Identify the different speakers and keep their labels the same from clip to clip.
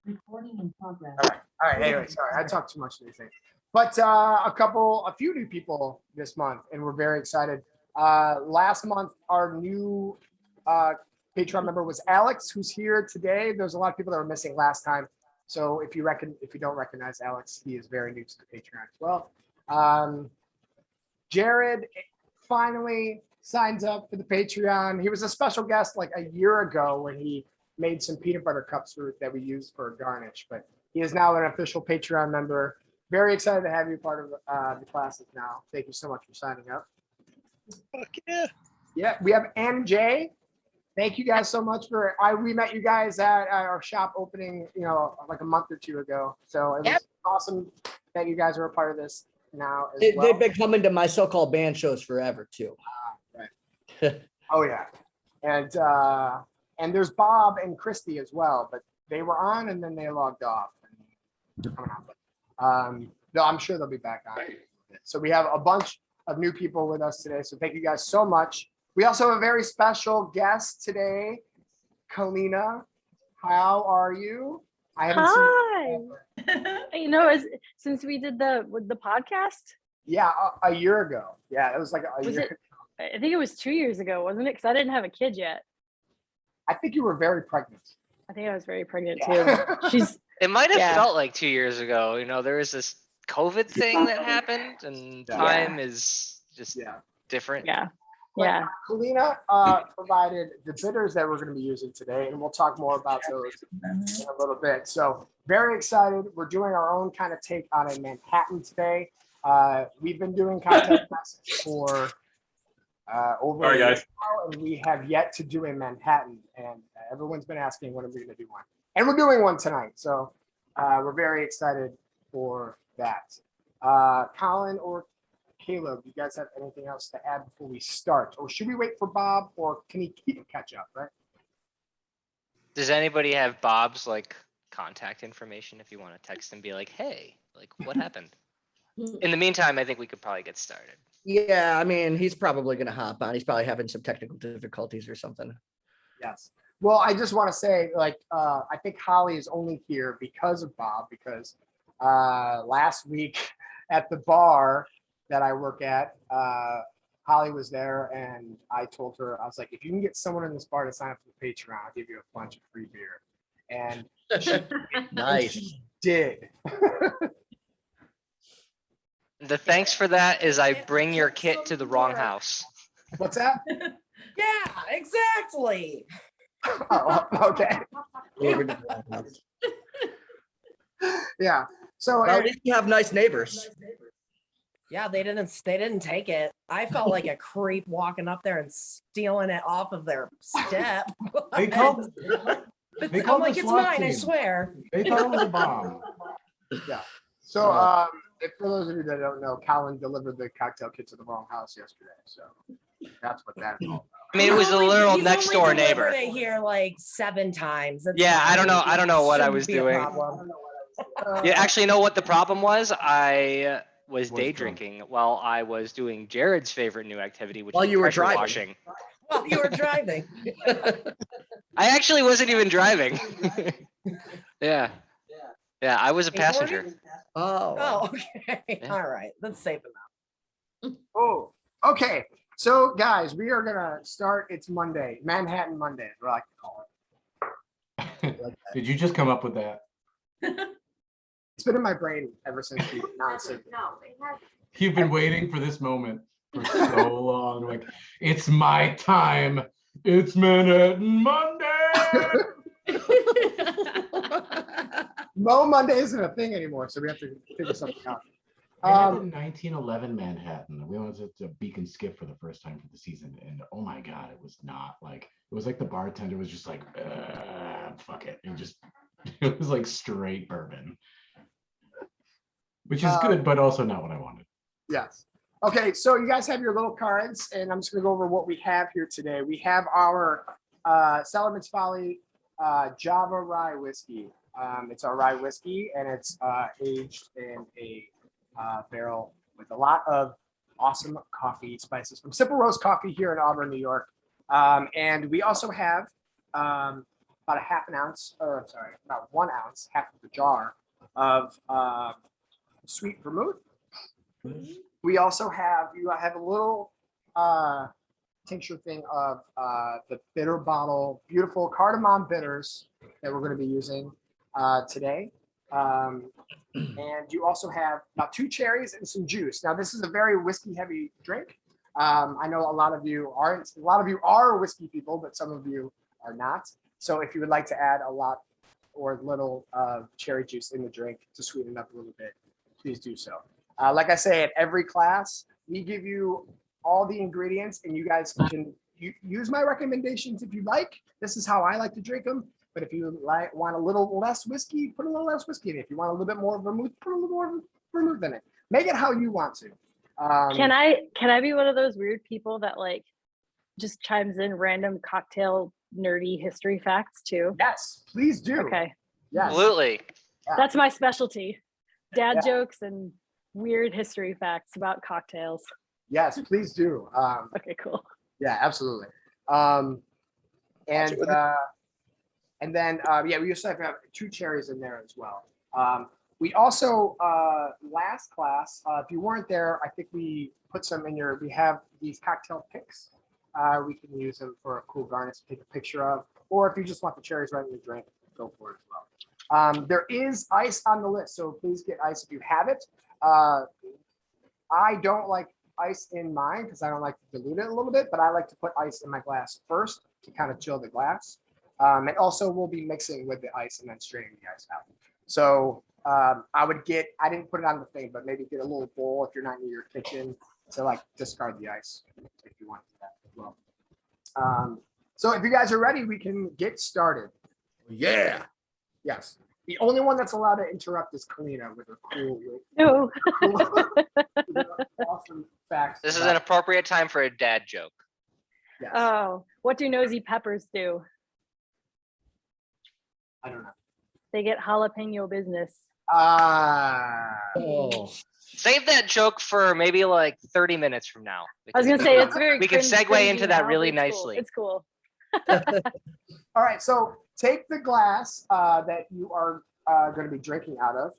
Speaker 1: Recording in progress.
Speaker 2: All right. Anyway, sorry, I talked too much to anything. But a few new people this month, and we're very excited. Last month, our new Patreon member was Alex, who's here today. There's a lot of people that were missing last time. So if you don't recognize Alex, he is very new to the Patreon as well. Jared finally signs up for the Patreon. He was a special guest like a year ago when he made some peanut butter cups that we used for a garnish, but he is now an official Patreon member. Very excited to have you part of the classes now. Thank you so much for signing up.
Speaker 3: Fuck yeah.
Speaker 2: Yeah, we have MJ. Thank you guys so much we met you guys at our shop opening, like a month or two ago. So it was awesome that you guys are a part of this now as well.
Speaker 4: They've been coming to my so-called band shows forever too.
Speaker 2: Right. Oh yeah. And there's Bob and Christy as well, but they were on and then they logged off and they're coming on. But I'm sure they'll be back on. So we have a bunch of new people with us today. So thank you guys so much. We also have a very special guest today, Kalina. How are you? I haven't
Speaker 5: Hi. Since we did the podcast.
Speaker 2: Yeah, a year ago. Yeah, it was like a year.
Speaker 5: I think it was 2 years ago, wasn't it? Because I didn't have a kid yet.
Speaker 2: I think you were very pregnant.
Speaker 5: I think I was very pregnant too.
Speaker 3: It might have felt like 2 years ago. There was this COVID thing that happened, and time is just different.
Speaker 5: Yeah.
Speaker 2: Yeah. Kalina provided the bitters that we're going to be using today, and we'll talk more about those in a little bit. So very excited. We're doing our own kind of take on a Manhattan today. We've been doing cocktail classes for over a year now, and we have yet to do a Manhattan. And everyone's been asking when are we going to do one. And we're doing one tonight. So we're very excited for that. Colin or Caleb, you guys have anything else to add before we start? Or should we wait for Bob, or can he catch up, right?
Speaker 3: Does anybody have Bob's contact information if you want to text and be like, hey, what happened? In the meantime, I think we could probably get started.
Speaker 4: Yeah, I mean, he's probably going to hop on. He's probably having some technical difficulties or something.
Speaker 2: Yes. Well, I just want to say, I think Holly is only here because of Bob, because last week at the bar that I work at, Holly was there, and I told her, I was like, if you can get someone in this bar to sign up for the Patreon, I'll give you a bunch of free beer. And she did.
Speaker 3: The thanks for that is I bring your kit to the wrong house.
Speaker 2: What's that?
Speaker 1: Yeah, exactly.
Speaker 2: Oh, okay. Yeah. So
Speaker 4: at least you have nice neighbors.
Speaker 1: Yeah, they didn't take it. I felt like a creep walking up there and stealing it off of their step.
Speaker 6: They called
Speaker 1: I'm like, it's mine, I swear.
Speaker 6: They thought it was a bomb.
Speaker 2: Yeah. So for those of you that don't know, Colin delivered the cocktail kit to the wrong house yesterday. So that's what that is all about.
Speaker 3: I mean, it was a literal
Speaker 1: He's
Speaker 3: next
Speaker 1: only
Speaker 3: door
Speaker 1: delivered
Speaker 3: neighbor.
Speaker 1: it here 7 times. It's
Speaker 3: Yeah,
Speaker 1: fine.
Speaker 3: I don't know what I
Speaker 1: Shouldn't
Speaker 3: was
Speaker 1: be a
Speaker 3: doing.
Speaker 1: problem.
Speaker 3: Yeah, actually, you know what the problem was? I was day
Speaker 6: What's
Speaker 3: drinking while I was doing Jared's favorite new activity, which
Speaker 4: While
Speaker 3: is
Speaker 4: you were
Speaker 3: pressure
Speaker 4: driving.
Speaker 3: washing.
Speaker 1: Well, you were driving.
Speaker 3: I actually wasn't even driving. Yeah, I was a passenger.
Speaker 1: Oh, okay.
Speaker 3: Yeah.
Speaker 1: All right. That's safe enough.
Speaker 2: Oh, okay. So guys, we are gonna start. It's Monday, Manhattan Monday, as we like to call it.
Speaker 6: Did you just come up with that?
Speaker 2: It's been in my brain ever since we announced it.
Speaker 6: You've been waiting for this moment for so long. Like, it's my time. It's Manhattan Monday.
Speaker 2: Mo Monday isn't a thing anymore, so we have to figure something out.
Speaker 6: I lived in 1911 Manhattan. We went to Beacon Skip for the first time for the season, and oh my god, it was not like it was like the bartender was just like, fuck it, and just it was like straight bourbon, which is good, but also not what I wanted.
Speaker 2: Yes. Okay, so you guys have your little cards, and I'm just gonna go over what we have here today. We have our Cellarman's Folly Java Rye Whiskey. It's our rye whiskey, and it's aged in a barrel with a lot of awesome coffee spices from Simple Roast Coffee here in Auburn, New York. And we also have a about a half an ounce, or sorry, about 1 ounce, half of the jar of sweet vermouth. We also have, you have a little tincture thing of the bitter bottle, beautiful cardamom bitters that we're going to be using today. And you also have about 2 cherries and some juice. Now, this is a very whiskey heavy drink. I know a lot of you aren't, a lot of you are whiskey people, but some of you are not. So if you would like to add a lot or little cherry juice in the drink to sweeten it up a little bit, please do so. Like I say, at every class, we give you all the ingredients and you guys can use my recommendations if you like. This is how I like to drink them. But if you want a little less whiskey, put a little less whiskey in it. If you want a little bit more vermouth, put a little more vermouth in it. Make it how you want to.
Speaker 5: Can I be one of those weird people that like just chimes in random cocktail nerdy history facts too?
Speaker 2: Yes, please do.
Speaker 5: Okay,
Speaker 2: Yes.
Speaker 3: Absolutely.
Speaker 5: that's my specialty. Dad
Speaker 2: Yeah.
Speaker 5: jokes and weird history facts about cocktails.
Speaker 2: Yes, please do.
Speaker 5: Okay, cool.
Speaker 2: Yeah, absolutely. And then we also have 2 cherries in there as well. We also last class, if you weren't there, I think we put some in your. We have these cocktail picks. We can use them for a cool garnish to take a picture of, or if you just want the cherries right in your drink, go for it as well. There is ice on the list, so please get ice if you have it. I don't like ice in mine because I don't like to dilute it a little bit, but I like to put ice in my glass first to kind of chill the glass. And also we'll be mixing with the ice and then straining the ice out. So I didn't put it on the thing, but maybe get a little bowl if you're not near your kitchen to like discard the ice if you want to do that as well. So if you guys are ready, we can get started.
Speaker 4: Yeah.
Speaker 2: Yes. The only one that's allowed to interrupt is Kalina with her cool,
Speaker 5: No.
Speaker 2: awesome facts.
Speaker 3: This is an appropriate time for a dad joke.
Speaker 2: Yes.
Speaker 5: Oh, what do nosy peppers do?
Speaker 2: I don't know.
Speaker 5: They get jalapeno business.
Speaker 4: Oh,
Speaker 3: Save that joke for maybe like 30 minutes from now.
Speaker 5: I was gonna say it's very.
Speaker 3: We can segue
Speaker 5: cringy
Speaker 3: into that
Speaker 5: now,
Speaker 3: really
Speaker 5: but it's cool.
Speaker 3: nicely.
Speaker 5: It's cool.
Speaker 2: All right, so take the glass that you are going to be drinking out of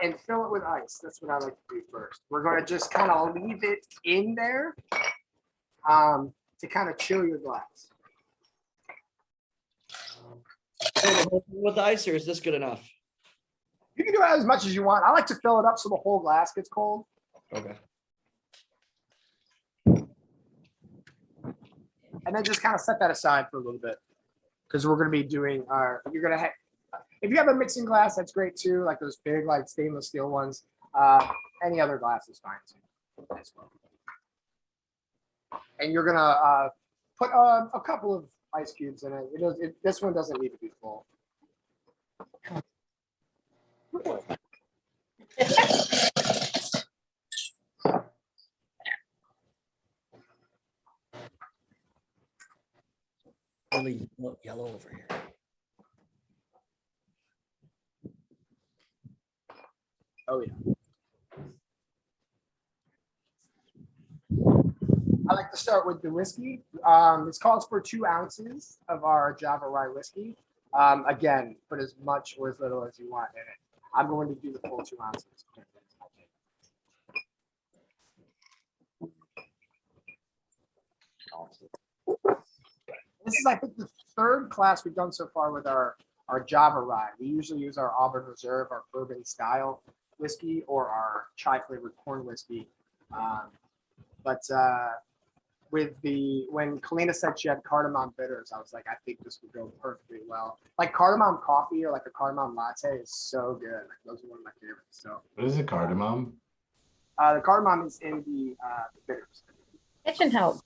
Speaker 2: and fill it with ice. That's what I like to do first. We're going to just kind of leave it in there to kind of chill your glass.
Speaker 4: with ice, or is this good enough?
Speaker 2: You can do it as much as you want. I like to fill it up so the whole glass gets cold.
Speaker 4: Okay.
Speaker 2: And then just kind of set that aside for a little bit because we're going to be doing you're going to have, if you have a mixing glass, that's great too. Like those big, like stainless steel ones. Any other glass is fine too. As well. And you're going to put a couple of ice cubes in it. This one doesn't need to be full.
Speaker 4: Really yellow over here.
Speaker 2: Oh yeah. I like to start with the whiskey. This calls for 2 ounces of our Java Rye whiskey. Again, put as much or as little as you want in it. I'm going to do the full 2 ounces. This is, I think, the 3rd class we've done so far with our Java Rye. We usually use our Auburn Reserve, our bourbon style whiskey, or our chai flavored corn whiskey. When Kalina said she had cardamom bitters, I was like, I think this would go perfectly well. Like cardamom coffee or like a cardamom latte is so good. Like, those are one of my favorites. So
Speaker 6: What is it, cardamom?
Speaker 2: the cardamom is in the bitters.
Speaker 1: It can help.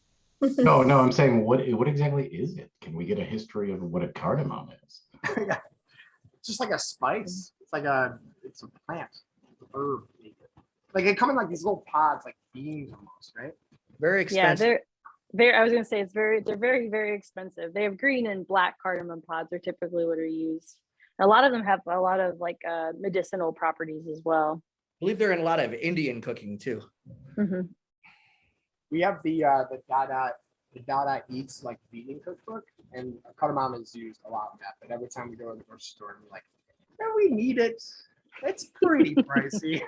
Speaker 6: No, I'm saying what exactly is it? Can we get a history of what a cardamom is?
Speaker 2: Yeah. It's just like a spice. It's a plant, herb. Like they come in like these little pods, like beans almost, right?
Speaker 4: Very
Speaker 5: Yeah,
Speaker 4: expensive.
Speaker 5: I was gonna say they're very, very expensive. They have green and black cardamom pods are typically what are used. A lot of them have a lot of like medicinal properties as well.
Speaker 4: I believe they're in a lot of Indian cooking too.
Speaker 5: Mhm.
Speaker 2: We have the Dada the Dada Eats like vegan cookbook, and cardamom is used a lot in that. But every time we go to the grocery store, we're like, "No, we need it. It's pretty pricey."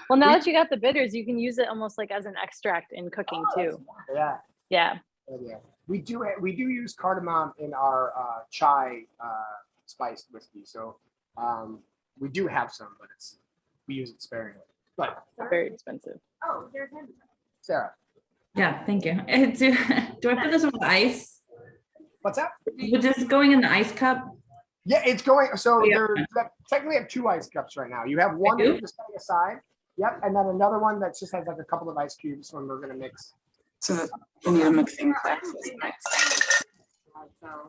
Speaker 5: Well, now that you got the bitters, you can use it almost like as an extract in cooking too.
Speaker 2: Yeah.
Speaker 5: Yeah.
Speaker 2: Yeah, we do use cardamom in our chai spiced whiskey. So we do have some, but we use it sparingly. But
Speaker 5: Very expensive.
Speaker 2: oh, there's him. Sarah,
Speaker 7: Yeah, thank you. Do I put this on the ice?
Speaker 2: what's that?
Speaker 7: Would this going in the ice cup?
Speaker 2: Yeah, it's going. So
Speaker 7: Yeah.
Speaker 2: you technically have 2 ice cups right now. You have one that
Speaker 7: do?
Speaker 2: you're just setting aside. Yep, and then another one that just has like a couple of ice cubes when we're gonna mix.
Speaker 8: So you need a mixing glass. That's nice.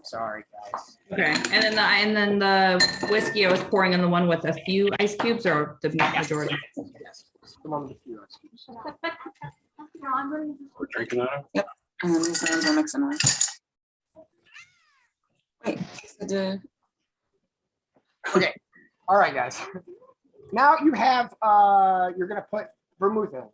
Speaker 2: Sorry, guys.
Speaker 7: Okay, and then the whiskey I was pouring in the one with a few ice cubes or the majority.
Speaker 2: Yes, the one with a few ice cubes.
Speaker 9: We're drinking that.
Speaker 8: And then these ones are mixing with. Wait, so
Speaker 2: Okay. All right, guys. Now you have you're gonna put vermouth in.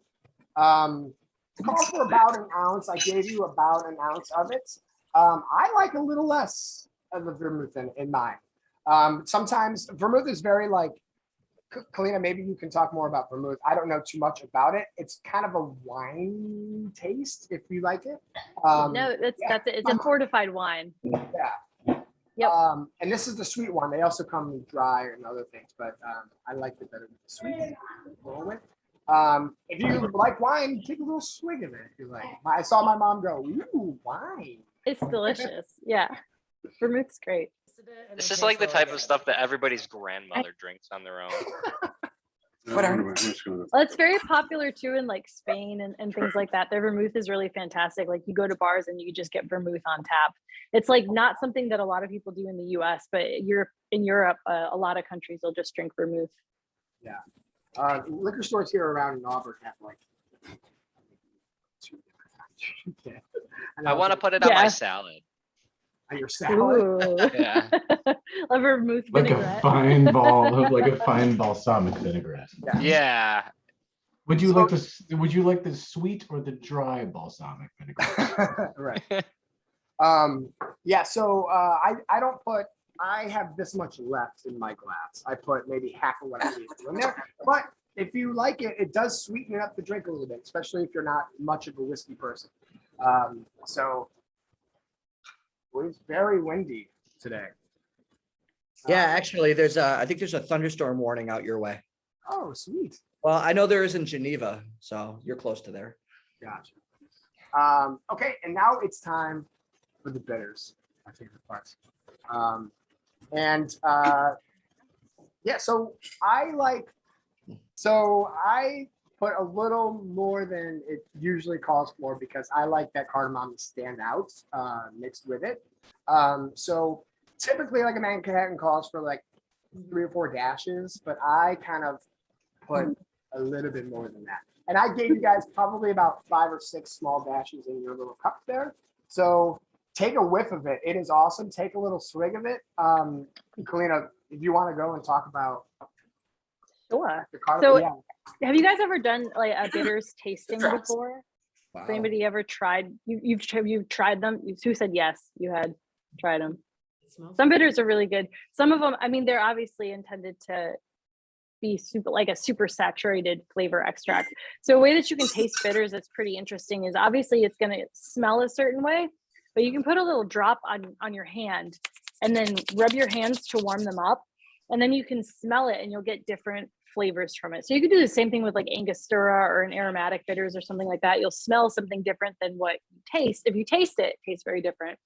Speaker 2: Call for about an ounce. I gave you about an ounce of it. I like a little less of the vermouth in mine. Sometimes vermouth is very like, Kalina, maybe you can talk more about vermouth. I don't know too much about it. It's kind of a wine taste if you like it.
Speaker 5: No, that's
Speaker 2: yeah.
Speaker 5: it. It's a fortified wine.
Speaker 2: Yeah.
Speaker 5: Yep.
Speaker 2: And this is the sweet one. They also come dry and other things, but I like it better with the sweet. Roll with. If you like wine, take a little swig of it. If you like. I saw my mom go, "Ooh, wine."
Speaker 5: It's delicious. Yeah. Vermouth's great.
Speaker 3: This is like the type of stuff that everybody's grandmother drinks on their own.
Speaker 8: What are-
Speaker 9: I'm just gonna-
Speaker 5: Well, it's very popular too in like Spain and things like that. Their vermouth is really fantastic. Like you go to bars and you just get vermouth on tap. It's like not something that a lot of people do in the US, but in Europe, a lot of countries will just drink vermouth.
Speaker 2: Liquor stores here around in Auburn have like 2 different kinds.
Speaker 3: I want to put it on my
Speaker 5: Yeah.
Speaker 3: salad.
Speaker 2: on your salad.
Speaker 5: Ooh.
Speaker 3: Yeah.
Speaker 5: A vermouth
Speaker 6: Like a
Speaker 5: vinaigrette.
Speaker 6: fine ball, like a fine balsamic vinaigrette.
Speaker 3: Yeah.
Speaker 6: Would you
Speaker 2: So-
Speaker 6: like this? Would you like the sweet or the dry balsamic vinaigrette?
Speaker 2: Right. Yeah. So I don't put. I have this much left in my glass. I put maybe half of what I need in there. But if you like it, it does sweeten up the drink a little bit, especially if you're not much of a whiskey person. So it's very windy today.
Speaker 4: Yeah, actually, I think there's a thunderstorm warning out your way.
Speaker 2: Oh, sweet.
Speaker 4: Well, I know there is in Geneva, so you're close to there.
Speaker 2: Gotcha. Okay, and now it's time for the bitters, my favorite part. Yeah, so I put a little more than it usually calls for because I like that cardamom to stand out mixed with it. So typically like a Manhattan calls for like 3 or 4 dashes, but I kind of put a little bit more than that. And I gave you guys probably about 5 or 6 small dashes in your little cup there. So take a whiff of it. It is awesome. Take a little swig of it. Kalina, if you want to go and talk about
Speaker 5: Sure.
Speaker 2: the cardamom.
Speaker 5: So
Speaker 2: Yeah.
Speaker 5: have you guys ever done like a bitters tasting
Speaker 8: Congrats.
Speaker 5: before?
Speaker 4: Wow.
Speaker 5: Has anybody ever tried? You've tried them? Who said yes? You had tried them. Some bitters are really good. Some of them, I mean, they're obviously intended to be super saturated flavor extract. So a way that you can taste bitters that's pretty interesting is obviously it's going to smell a certain way, but you can put a little drop on your hand and then rub your hands to warm them up. And then you can smell it and you'll get different flavors from it. So you could do the same thing with like Angostura or an aromatic bitters or something like that. You'll smell something different than what you taste. If you taste it, it tastes very different.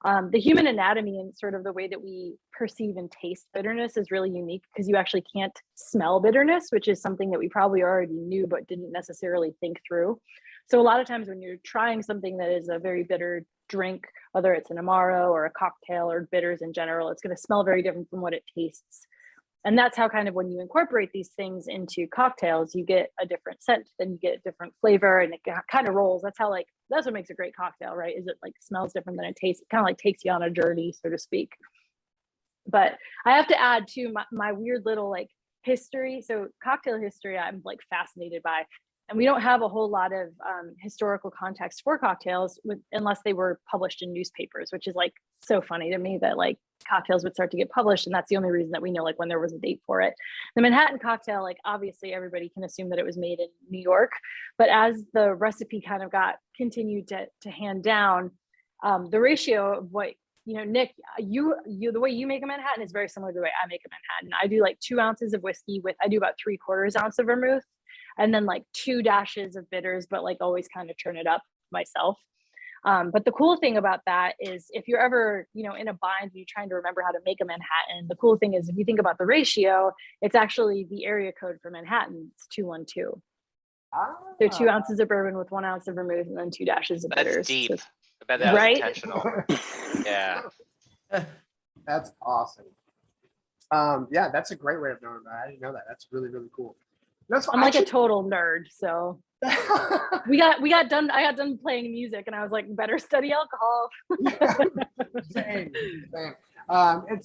Speaker 5: The human anatomy and sort of the way that we perceive and taste bitterness is really unique because you actually can't smell bitterness, which is something that we probably already knew but didn't necessarily think through. So a lot of times when you're trying something that is a very bitter drink, whether it's an Amaro or a cocktail or bitters in general, it's going to smell very different from what it tastes. And that's how kind of when you incorporate these things into cocktails, you get a different scent, then you get a different flavor and it kind of rolls. That's what makes a great cocktail, right? Is it like smells different than it tastes. It kind of like takes you on a journey, so to speak. But I have to add to my weird little like history. So cocktail history, I'm like fascinated by. And we don't have a whole lot of historical context for cocktails unless they were published in newspapers, which is like so funny to me that like cocktails would start to get published. And that's the only reason that we know like when there was a date for it. The Manhattan cocktail, like obviously everybody can assume that it was made in New York, but as the recipe kind of continued to hand down, the ratio of what, Nick, you the way you make a Manhattan is very similar to the way I make a Manhattan. I do like 2 ounces of whiskey I do about 3/4 ounce of vermouth, and then like 2 dashes of bitters, but like always kind of churn it up myself. But the cool thing about that is if you're ever, in a bind, you're trying to remember how to make a Manhattan. The cool thing is if you think about the ratio, it's actually the area code for Manhattan. It's 212. They're 2 ounces of bourbon with 1 ounce of vermouth and then 2 dashes of bitters.
Speaker 3: That's deep.
Speaker 5: So,
Speaker 3: I bet that was
Speaker 5: Right?
Speaker 3: intentional. Yeah.
Speaker 2: That's awesome. Yeah, that's a great way of knowing that. I didn't know that. That's really, really cool. That's
Speaker 5: I'm like a total nerd, so I got done playing music and I was like, better study alcohol.
Speaker 2: Same.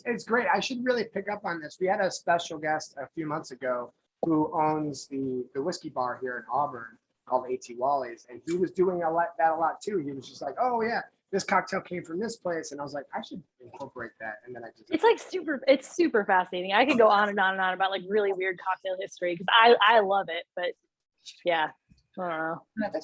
Speaker 2: It's great. I should really pick up on this. We had a special guest a few months ago who owns the whiskey bar here in Auburn called A.T. Wally's, and he was doing a lot too. He was just like, oh yeah, this cocktail came from this place, and I was like, I should incorporate that. And then I just
Speaker 5: It's super fascinating. I could go on and on and on about like really weird cocktail history because I love it, but yeah. I don't know.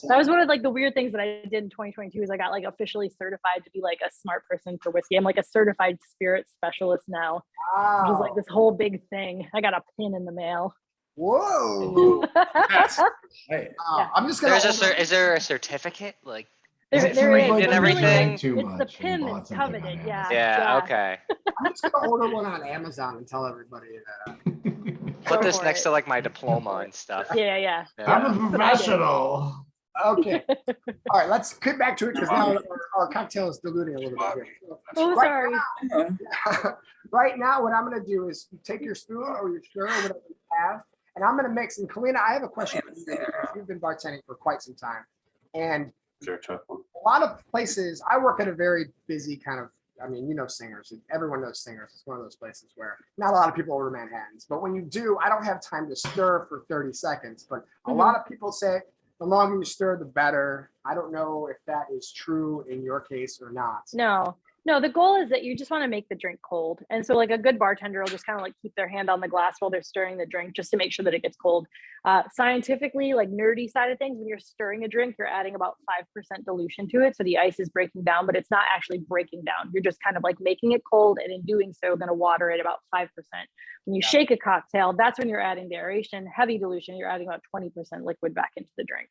Speaker 5: That was one of like the weird things that I did in 2022 is I got like officially certified to be like a smart person for whiskey. I'm like a certified spirit specialist now, which is like this whole big thing. I got a pin in the mail.
Speaker 2: Whoa.
Speaker 4: Right.
Speaker 2: I'm just gonna.
Speaker 3: Is there a certificate? Like,
Speaker 5: There
Speaker 6: It seems
Speaker 5: is.
Speaker 6: like
Speaker 3: and
Speaker 5: But really,
Speaker 3: everything?
Speaker 5: it's
Speaker 6: Too
Speaker 5: the
Speaker 6: much
Speaker 5: pin
Speaker 6: and bought
Speaker 5: that's
Speaker 6: something on
Speaker 5: coveted.
Speaker 6: Amazon.
Speaker 3: yeah, okay.
Speaker 2: I'm just gonna order one on Amazon and tell everybody that.
Speaker 3: Put
Speaker 5: Go
Speaker 3: this
Speaker 5: for
Speaker 3: next
Speaker 5: it.
Speaker 3: to like my diploma and stuff.
Speaker 5: Yeah.
Speaker 3: Yeah.
Speaker 6: I'm a
Speaker 5: what I did.
Speaker 6: professional.
Speaker 2: Okay. All right, let's get back to it because now our cocktail is diluting a little bit here.
Speaker 5: Oh,
Speaker 2: Right
Speaker 5: sorry.
Speaker 2: Right now, what I'm going to do is you take your spoon or your stir or whatever you have, and I'm going to mix. And Kalina, I have a question for you because you've been bartending for quite some time. And a lot of places, I work at a very busy kind of, singers. Everyone knows singers. It's one of those places where not a lot of people order Manhattans. But when you do, I don't have time to stir for 30 seconds. But a lot of people say the longer you stir, the better. I don't know if that is true in your case or not.
Speaker 5: No, the goal is that you just want to make the drink cold. And so like a good bartender will just kind of like keep their hand on the glass while they're stirring the drink just to make sure that it gets cold. Scientifically, like nerdy side of things, when you're stirring a drink, you're adding about 5% dilution to it. So the ice is breaking down, but it's not actually breaking down. You're just kind of like making it cold. And in doing so, going to water it about 5%. When you shake a cocktail, that's when you're adding the aeration, heavy dilution, you're adding about 20% liquid back into the drink.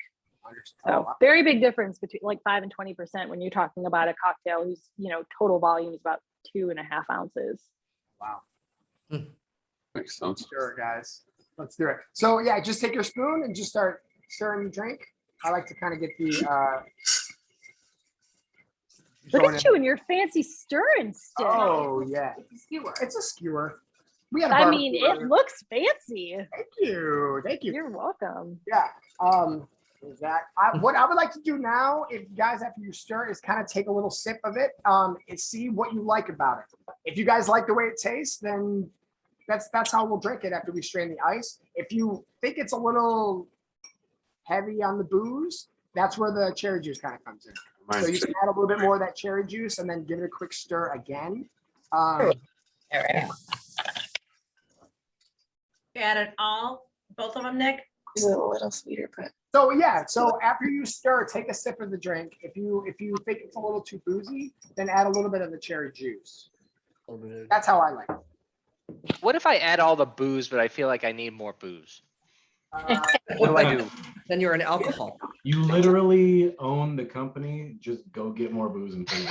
Speaker 5: So very big difference between like 5 and 20% when you're talking about a cocktail whose total volume is about 2.5 ounces.
Speaker 2: Wow.
Speaker 8: Makes sense.
Speaker 2: Sure, guys. Let's do it. So yeah, just take your spoon and just start stirring the drink. I like to kind of get the
Speaker 5: Look at you and your fancy stirring stick.
Speaker 2: Oh yeah. It's a skewer. We had a
Speaker 5: I
Speaker 2: barbecue
Speaker 5: mean, it
Speaker 2: earlier.
Speaker 5: looks fancy.
Speaker 2: Thank you.
Speaker 5: You're welcome.
Speaker 2: Yeah. What I would like to do now, if you guys, after you stir, is kind of take a little sip of it and see what you like about it. If you guys like the way it tastes, then that's how we'll drink it after we strain the ice. If you think it's a little heavy on the booze, that's where the cherry juice kind of comes in. So you can add a little bit more of that cherry juice and then give it a quick stir again.
Speaker 9: All right. You added both of them, Nick?
Speaker 8: It's a little sweeter, but
Speaker 2: So yeah, so after you stir, take a sip of the drink. If you think it's a little too boozy, then add a little bit of the cherry juice. That's how I like it.
Speaker 3: What if I add all the booze, but I feel like I need more booze? What do I do?
Speaker 4: Then you're an alcohol.
Speaker 6: You literally own the company. Just go get more booze and pay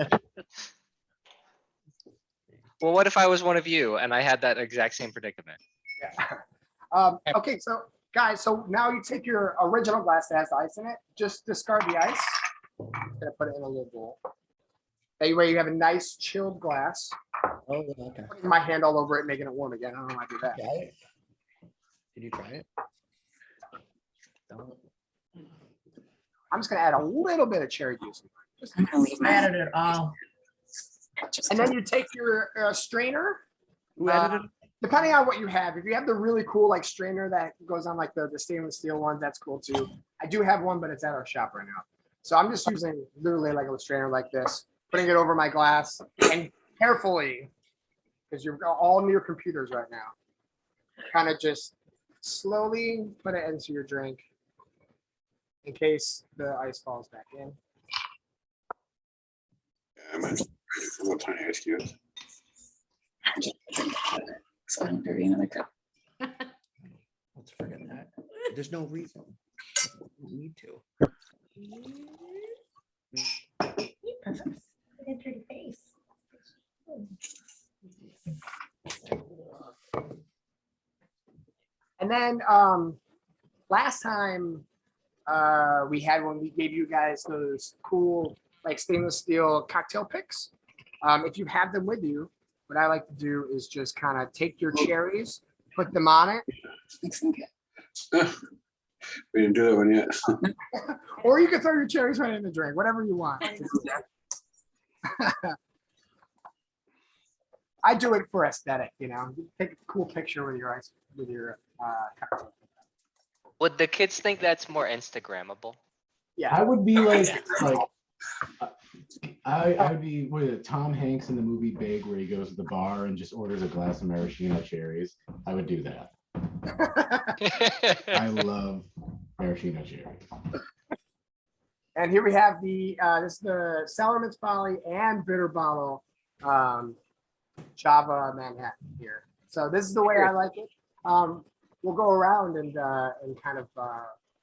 Speaker 6: it.
Speaker 3: Well, what if I was one of you and I had that exact same predicament?
Speaker 2: Yeah. Okay, so guys, so now you take your original glass that has the ice in it. Just discard the ice. I'm gonna put it in a little bowl. That way you have a nice chilled glass.
Speaker 4: Oh, okay.
Speaker 2: Putting my hand all over it, making it warm again. I don't know how I do that.
Speaker 4: Got it. Did you try it? Don't.
Speaker 2: I'm just gonna add a little bit of cherry juice.
Speaker 8: I'm gonna leave
Speaker 9: I
Speaker 8: my
Speaker 9: added it all.
Speaker 8: just
Speaker 2: And then you take your strainer.
Speaker 4: Who added it?
Speaker 2: depending on what you have, if you have the really cool like strainer that goes on like the stainless steel ones, that's cool too. I do have one, but it's at our shop right now. So I'm just using literally like a strainer like this, putting it over my glass and carefully, because you're all near computers right now, kind of just slowly put it into your drink in case the ice falls back in.
Speaker 8: I'm ready for what tiny ice cubes. So I don't dirty another cup.
Speaker 4: Let's forget that. There's no reason. We need to.
Speaker 8: Perfect.
Speaker 9: Pretty face.
Speaker 2: And then last time we had when we gave you guys those cool like stainless steel cocktail picks. If you have them with you, what I like to do is just kind of take your cherries, put them on it,
Speaker 8: We didn't do that one yet.
Speaker 2: or you can throw your cherries right in the drink, whatever you want. I do it for aesthetic, you know. Take a cool picture with your ice with your cocktail.
Speaker 3: Would the kids think that's more Instagrammable?
Speaker 6: I would be like I would be with Tom Hanks in the movie Big, where he goes to the bar and just orders a glass of maraschino cherries. I would do that. I love maraschino cherries.
Speaker 2: And here we have the this is the Cellarman's Folly and Bitter Bottle Java Manhattan here. So this is the way I like it. We'll go around and kind of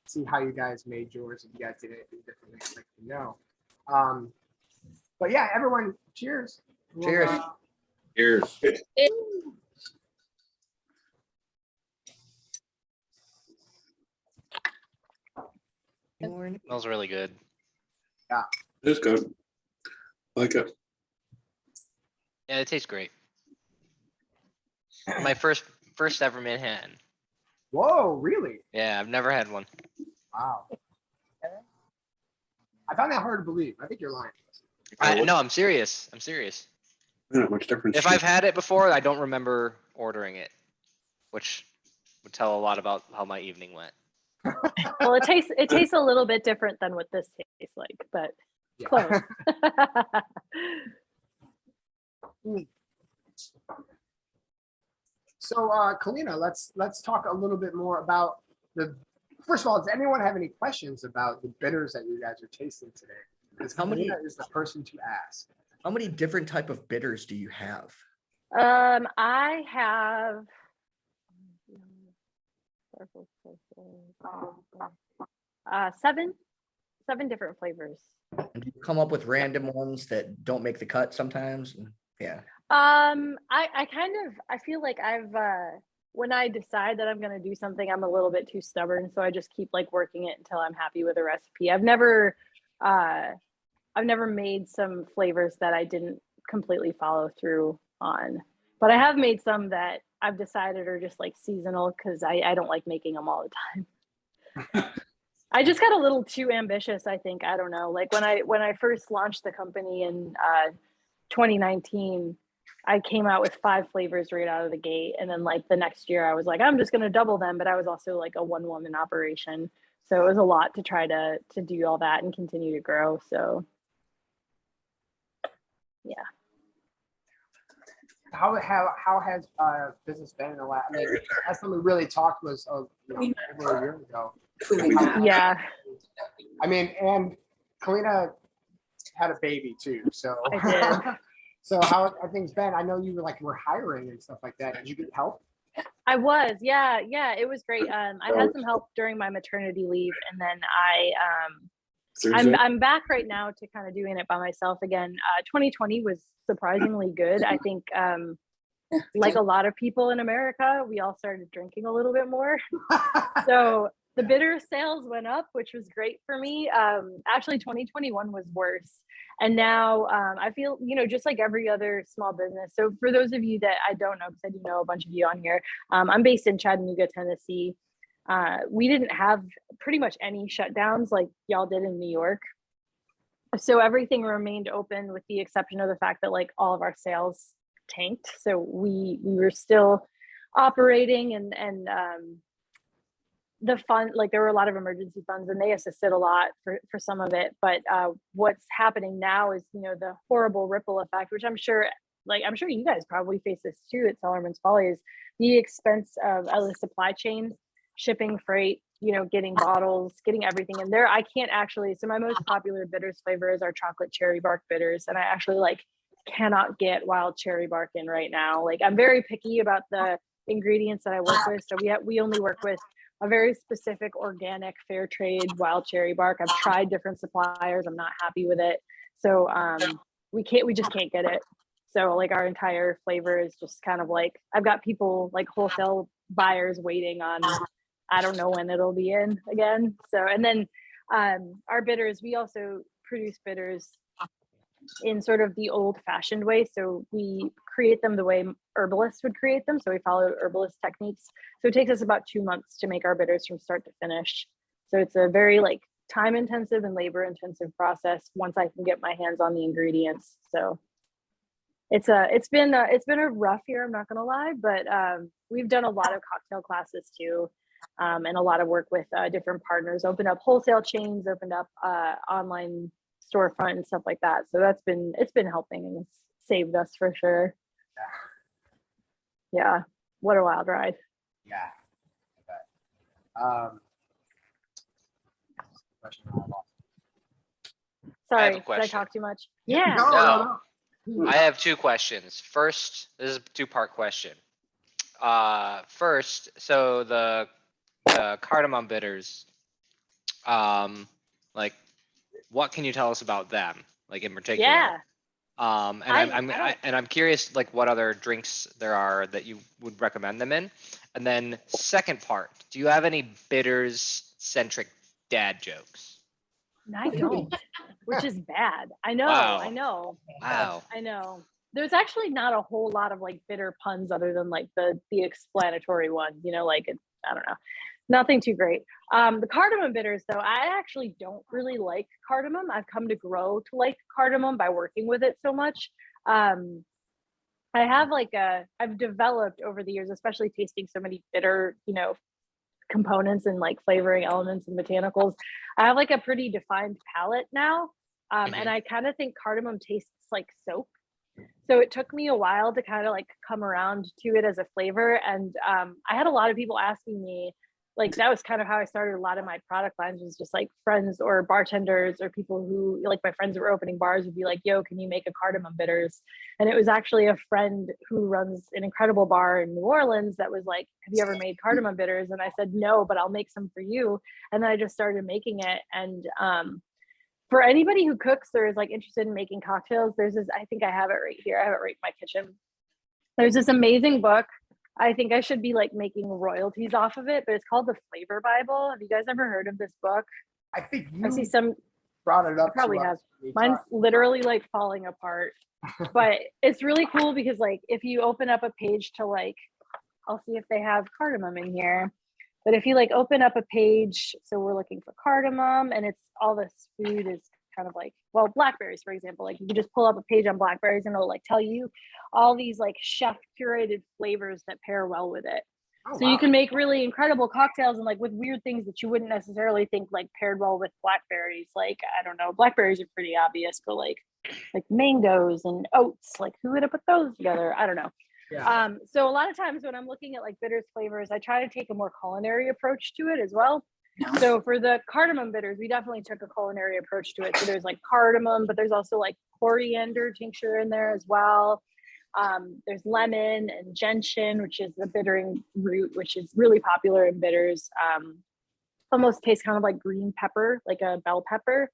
Speaker 2: see how you guys made yours. If you guys did anything differently, I'd like to know. But yeah, everyone, cheers.
Speaker 4: Cheers.
Speaker 8: Cheers.
Speaker 3: Smells really good.
Speaker 8: It's good. I like it.
Speaker 3: Yeah, it tastes great. My first ever Manhattan.
Speaker 2: Whoa, really?
Speaker 3: Yeah, I've never had one.
Speaker 2: Wow. I found that hard to believe. I think you're lying.
Speaker 3: No, I'm serious. I'm serious.
Speaker 8: Not much difference.
Speaker 3: If I've had it before, I don't remember ordering it, which would tell a lot about how my evening went.
Speaker 5: Well, it tastes a little bit different than what this tastes like, but
Speaker 2: Yeah.
Speaker 5: close.
Speaker 2: So, Kalina, let's talk a little bit more about the. First of all, does anyone have any questions about the bitters that you guys are tasting today? Because
Speaker 4: How many-
Speaker 2: Kalina is the person to ask.
Speaker 4: How many different type of bitters do you have?
Speaker 5: I have 7 different flavors.
Speaker 4: And do you come up with random ones that don't make the cut sometimes? Yeah.
Speaker 5: I feel like when I decide that I'm going to do something, I'm a little bit too stubborn. So I just keep like working it until I'm happy with a recipe. I've never made some flavors that I didn't completely follow through on, but I have made some that I've decided are just like seasonal because I don't like making them all the time. I just got a little too ambitious, I think. I don't know. Like when I first launched the company in 2019, I came out with 5 flavors right out of the gate. And then like the next year I was like, I'm just going to double them. But I was also like a 1-woman operation. So it was a lot to try to do all that and continue to grow. So yeah.
Speaker 2: How has business been in the last? I mean, last time we really talked was over a year ago.
Speaker 5: Yeah.
Speaker 2: I mean, and Kalina had a baby too, so
Speaker 5: I did.
Speaker 2: So how have things been? I know you were hiring and stuff like that. Did you get help?
Speaker 5: I was, yeah, it was great. I had some help during my maternity leave, and then I'm back right now to kind of doing it by myself again. 2020 was surprisingly good. I think, like a lot of people in America, we all started drinking a little bit more. So the bitter sales went up, which was great for me. Actually, 2021 was worse. And now I feel, just like every other small business. So for those of you that I don't know, because I do know a bunch of you on here, I'm based in Chattanooga, Tennessee. We didn't have pretty much any shutdowns like y'all did in New York. So everything remained open with the exception of the fact that like all of our sales tanked. So we were still operating, and the fund, like there were a lot of emergency funds and they assisted a lot for some of it. But what's happening now is, the horrible ripple effect, which I'm sure you guys probably face this too at Sellerman's Folly, is the expense of the supply chain, shipping, freight, getting bottles, getting everything in there. I can't actually, so my most popular bitters flavor is our chocolate cherry bark bitters. And I actually cannot get wild cherry bark in right now. I'm very picky about the ingredients that I work with. So we only work with a very specific organic fair trade wild cherry bark. I've tried different suppliers. I'm not happy with it. So we just can't get it. So our entire flavor is just kind of I've got people wholesale buyers waiting on, I don't know when it'll be in again. So, and then our bitters, we also produce bitters in sort of the old fashioned way. So we create them the way herbalists would create them. So we follow herbalist techniques. So it takes us about 2 months to make our bitters from start to finish. So it's a very time intensive and labor intensive process once I can get my hands on the ingredients. So it's been a rough year, I'm not gonna lie, but we've done a lot of cocktail classes too, and a lot of work with different partners, opened up wholesale chains, opened up online storefront and stuff like that. So it's been helping and it's saved us for sure. Yeah, what a wild ride.
Speaker 2: Yeah. Okay. Question I lost.
Speaker 5: Sorry,
Speaker 3: a
Speaker 5: did I
Speaker 3: question.
Speaker 5: talk too much? Yeah.
Speaker 3: No. I have 2 questions. First, this is a 2-part question. First, so the cardamom bitters, what can you tell us about them, in particular?
Speaker 5: Yeah.
Speaker 3: I'm curious, what other drinks there are that you would recommend them in. And then second part, do you have any bitters centric dad jokes?
Speaker 5: I don't, which is bad. I know,
Speaker 3: Wow.
Speaker 5: I know.
Speaker 3: Wow.
Speaker 5: I know. There's actually not a whole lot of bitter puns other than the explanatory one, I don't know. Nothing too great. The cardamom bitters though, I actually don't really like cardamom. I've come to grow to like cardamom by working with it so much. I have I've developed over the years, especially tasting so many bitter, components and flavoring elements and botanicals. I have a pretty defined palate now. And I kind of think cardamom tastes like soap. So it took me a while to kind of come around to it as a flavor. And I had a lot of people asking me, that was kind of how I started a lot of my product lines, was just friends or bartenders or people who my friends that were opening bars would be yo, can you make a cardamom bitters? And it was actually a friend who runs an incredible bar in New Orleans that was have you ever made cardamom bitters? And I said, no, but I'll make some for you. And then I just started making it. And for anybody who cooks or is interested in making cocktails, there's this, I think I have it right here. I have it right in my kitchen. There's this amazing book. I think I should be making royalties off of it, but it's called The Flavor Bible. Have you guys ever heard of this book?
Speaker 2: I think
Speaker 5: I see some
Speaker 2: brought it up.
Speaker 5: probably has. Mine's literally falling apart, but it's really cool because if you open up a page to I'll see if they have cardamom in here. But if you open up a page, so we're looking for cardamom, and it's all this food is kind of blackberries, for example. You can just pull up a page on blackberries and it'll tell you all these chef curated flavors that pair well with it.
Speaker 2: Oh,
Speaker 5: so
Speaker 2: wow.
Speaker 5: you can make really incredible cocktails and with weird things that you wouldn't necessarily think paired well with blackberries. I don't know, blackberries are pretty obvious, but like mangoes and oats, who would have put those together? I don't know.
Speaker 2: Yeah.
Speaker 5: So a lot of times when I'm looking at bitters flavors, I try to take a more culinary approach to it as well. So for the cardamom bitters, we definitely took a culinary approach to it. So there's cardamom, but there's also coriander tincture in there as well. There's lemon and gentian, which is the bittering root, which is really popular in bitters. Almost tastes kind of like green pepper, like a bell pepper.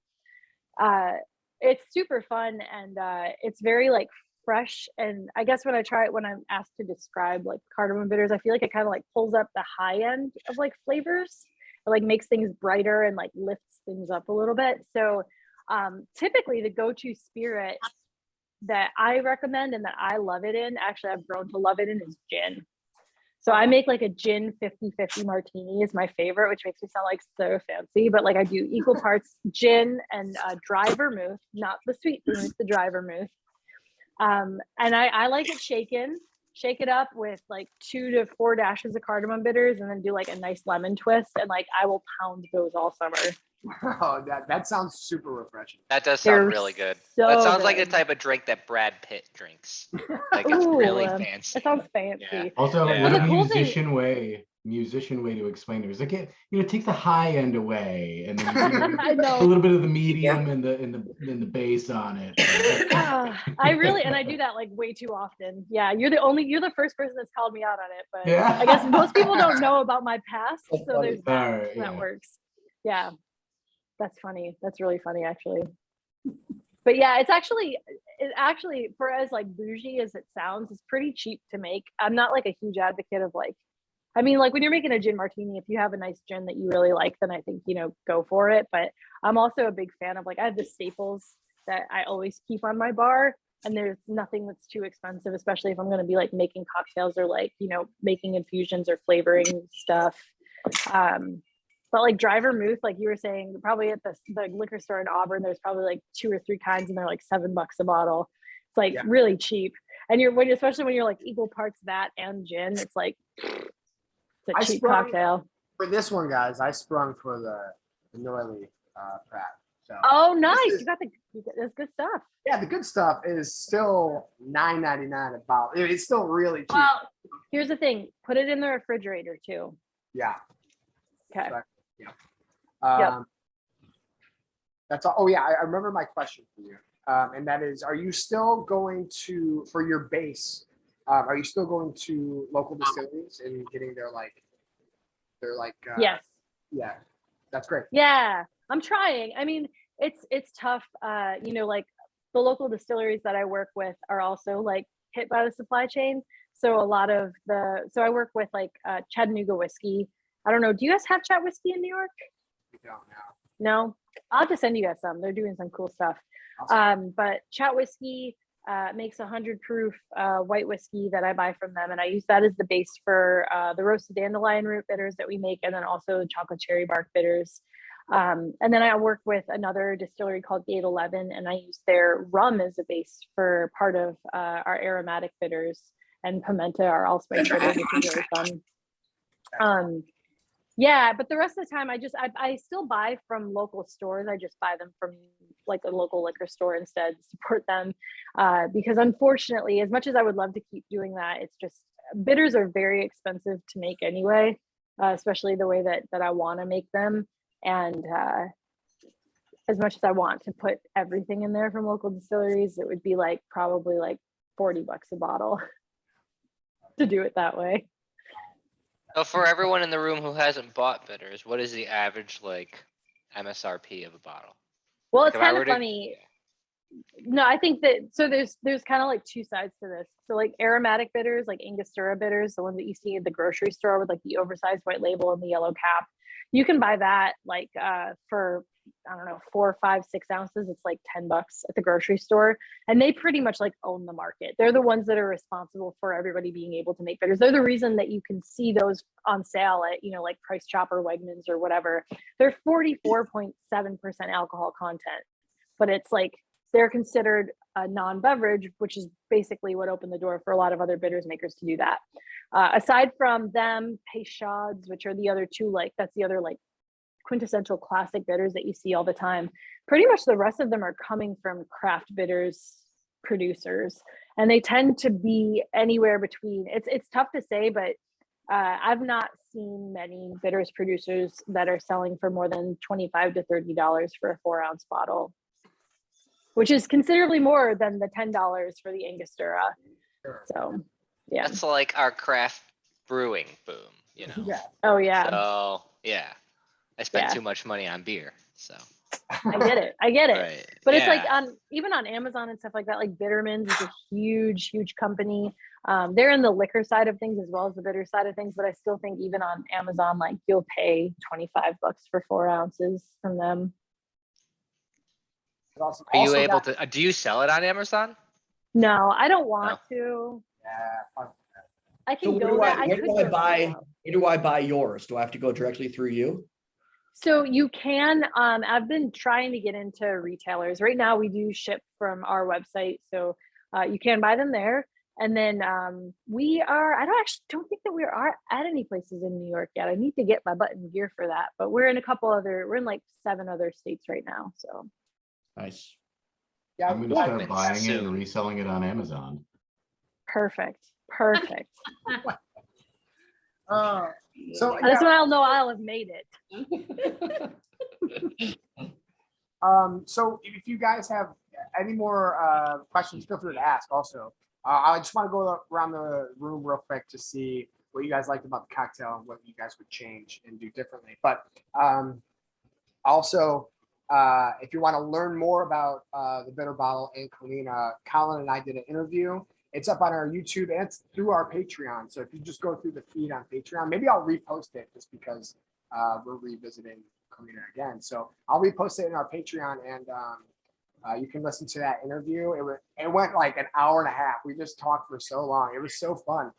Speaker 5: It's super fun and it's very fresh. And I guess when I'm asked to describe cardamom bitters, I feel it kind of pulls up the high end of flavors. It makes things brighter and lifts things up a little bit. So typically the go-to spirit that I recommend and that I love it in, actually I've grown to love it in, is gin. So I make a gin 50-50 martini is my favorite, which makes me sound so fancy, but I do equal parts gin and dry vermouth, not the sweet vermouth, the dry vermouth. And I like it shaken. shake it up with like 2 to 4 dashes of cardamom bitters, and then do like a nice lemon twist, and like I will pound those all summer.
Speaker 2: Oh, that sounds super refreshing.
Speaker 3: That does sound
Speaker 5: They're
Speaker 3: really good.
Speaker 5: so
Speaker 3: That sounds like the
Speaker 5: good.
Speaker 3: type of drink that Brad Pitt drinks. Like it's really
Speaker 5: Ooh,
Speaker 3: fancy.
Speaker 5: That sounds fancy.
Speaker 3: Yeah.
Speaker 6: Also,
Speaker 3: Yeah.
Speaker 6: what
Speaker 5: Well,
Speaker 6: a
Speaker 5: the cool thing-
Speaker 6: musician way to explain it. It's like, take the high end away, and then you do
Speaker 5: I
Speaker 6: a
Speaker 5: know.
Speaker 6: little bit of the medium and the bass on it.
Speaker 5: I do that like way too often. Yeah, you're the first person that's called me out on it, but
Speaker 6: Yeah.
Speaker 5: I guess most people don't know about my past,
Speaker 4: That's
Speaker 5: so
Speaker 4: funny.
Speaker 5: there's that.
Speaker 6: Alright,
Speaker 5: That
Speaker 6: yeah.
Speaker 5: works. Yeah, that's funny. That's really funny, actually. But yeah, it actually for as like bougie as it sounds, it's pretty cheap to make. I'm not like a huge advocate of like, I mean, like when you're making a gin martini, if you have a nice gin that you really like, then I think, go for it. But I'm also a big fan of like, I have the staples that I always keep on my bar, and there's nothing that's too expensive, especially if I'm going to be like making cocktails or like, making infusions or flavoring stuff. But like dry vermouth, like you were saying, probably at the liquor store in Auburn, there's probably like 2 or 3 kinds, and they're like $7 a bottle. It's like really cheap. And especially when you're like equal parts that and gin, it's like it's a cheap cocktail.
Speaker 2: For this one, guys, I sprung for the Noilly Pratt. So
Speaker 5: Oh, nice! That's good stuff.
Speaker 2: yeah, the good stuff is still $9.99 a bottle. It's still really cheap.
Speaker 5: Well, here's the thing: put it in the refrigerator too.
Speaker 2: Yeah.
Speaker 5: Okay.
Speaker 2: So, yeah. That's all. Oh yeah, I remember my question for you, and that is: are you still going to, for your base? Are you still going to local distilleries and getting their
Speaker 5: Yes.
Speaker 2: Yeah, that's great.
Speaker 5: Yeah, I'm trying. I mean, it's tough. Like the local distilleries that I work with are also like hit by the supply chain. So I work with like Chattanooga whiskey. I don't know. Do you guys have Chat whiskey in New York?
Speaker 2: We don't know.
Speaker 5: No, I'll have to send you guys some. They're doing some cool stuff.
Speaker 2: Awesome.
Speaker 5: But Chat whiskey makes 100 proof white whiskey that I buy from them, and I use that as the base for the roasted dandelion root bitters that we make, and then also chocolate cherry bark bitters. And then I work with another distillery called Gate 11, and I use their rum as a base for part of our aromatic bitters, and pimenta, our allspice bitters, which is really fun. Yeah, but the rest of the time I still buy from local stores. I just buy them from like a local liquor store instead, support them. Because unfortunately, as much as I would love to keep doing that, it's just bitters are very expensive to make anyway, especially the way that I want to make them. And as much as I want to put everything in there from local distilleries, it would be like probably like $40 a bottle to do it that way.
Speaker 3: So for everyone in the room who hasn't bought bitters, what is the average like MSRP of a bottle?
Speaker 5: Well,
Speaker 3: Like,
Speaker 5: it's
Speaker 3: if I
Speaker 5: kind
Speaker 3: were
Speaker 5: of
Speaker 3: to-
Speaker 5: funny. No, I think that there's kind of like 2 sides to this. So like aromatic bitters, like Angostura bitters, the ones that you see at the grocery store with like the oversized white label and the yellow cap, you can buy that like for, I don't know, 4, 5, 6 ounces. It's like $10 at the grocery store, and they pretty much like own the market. They're the ones that are responsible for everybody being able to make bitters. They're the reason that you can see those on sale at like Price Chopper, Wegmans, or whatever. They're 44.7% alcohol content, but it's like they're considered a non-beverage, which is basically what opened the door for a lot of other bitters makers to do that. Aside from them, Peychaud's, which are the other 2, that's the other quintessential classic bitters that you see all the time. Pretty much the rest of them are coming from craft bitters producers, and they tend to be anywhere between. It's tough to say, but I've not seen many bitters producers that are selling for more than $25 to $30 for a 4-ounce bottle, which is considerably more than the $10 for the Angostura. So, yeah.
Speaker 3: That's like our craft brewing boom,
Speaker 2: Yeah.
Speaker 5: Oh yeah,
Speaker 3: So yeah, I spent
Speaker 5: Yeah.
Speaker 3: too much money on beer, so.
Speaker 5: I get it.
Speaker 3: Right.
Speaker 5: But it's
Speaker 3: yeah.
Speaker 5: like even on Amazon and stuff like that, like Bittermans is a huge company. They're in the liquor side of things as well as the bitter side of things, but I still think even on Amazon, like you'll pay $25 for 4 ounces from them.
Speaker 2: Awesome.
Speaker 3: Are you
Speaker 2: Also
Speaker 3: able
Speaker 2: got-
Speaker 3: to, do you sell it on Amazon?
Speaker 5: No, I don't want to.
Speaker 2: Yeah, fun.
Speaker 5: I
Speaker 4: So
Speaker 5: can go there. I could go there now.
Speaker 4: where do I buy yours? Do I have to go directly through you?
Speaker 5: So you can, I've been trying to get into retailers. Right now we do ship from our website. So you can buy them there. And then we are, I don't think that we are at any places in New York yet. I need to get my butt in gear for that, but we're in like 7 other states right now. So
Speaker 4: Nice.
Speaker 2: Yeah,
Speaker 6: I'm gonna
Speaker 2: I-
Speaker 6: start buying it
Speaker 3: Soon.
Speaker 6: and reselling it on Amazon.
Speaker 5: perfect.
Speaker 2: so
Speaker 5: That's when I'll know I'll have made it.
Speaker 2: So if you guys have any more questions, feel free to ask also. I just want to go around the room real quick to see what you guys liked about the cocktail and what you guys would change and do differently. But also, if you want to learn more about the Bitter Bottle and Kalina, Colin and I did an interview. It's up on our YouTube and it's through our Patreon. So if you just go through the feed on Patreon, maybe I'll repost it just because we're revisiting Kalina again. So I'll repost it in our Patreon and you can listen to that interview. It went like an hour and a half. We just talked for so long. It was so fun.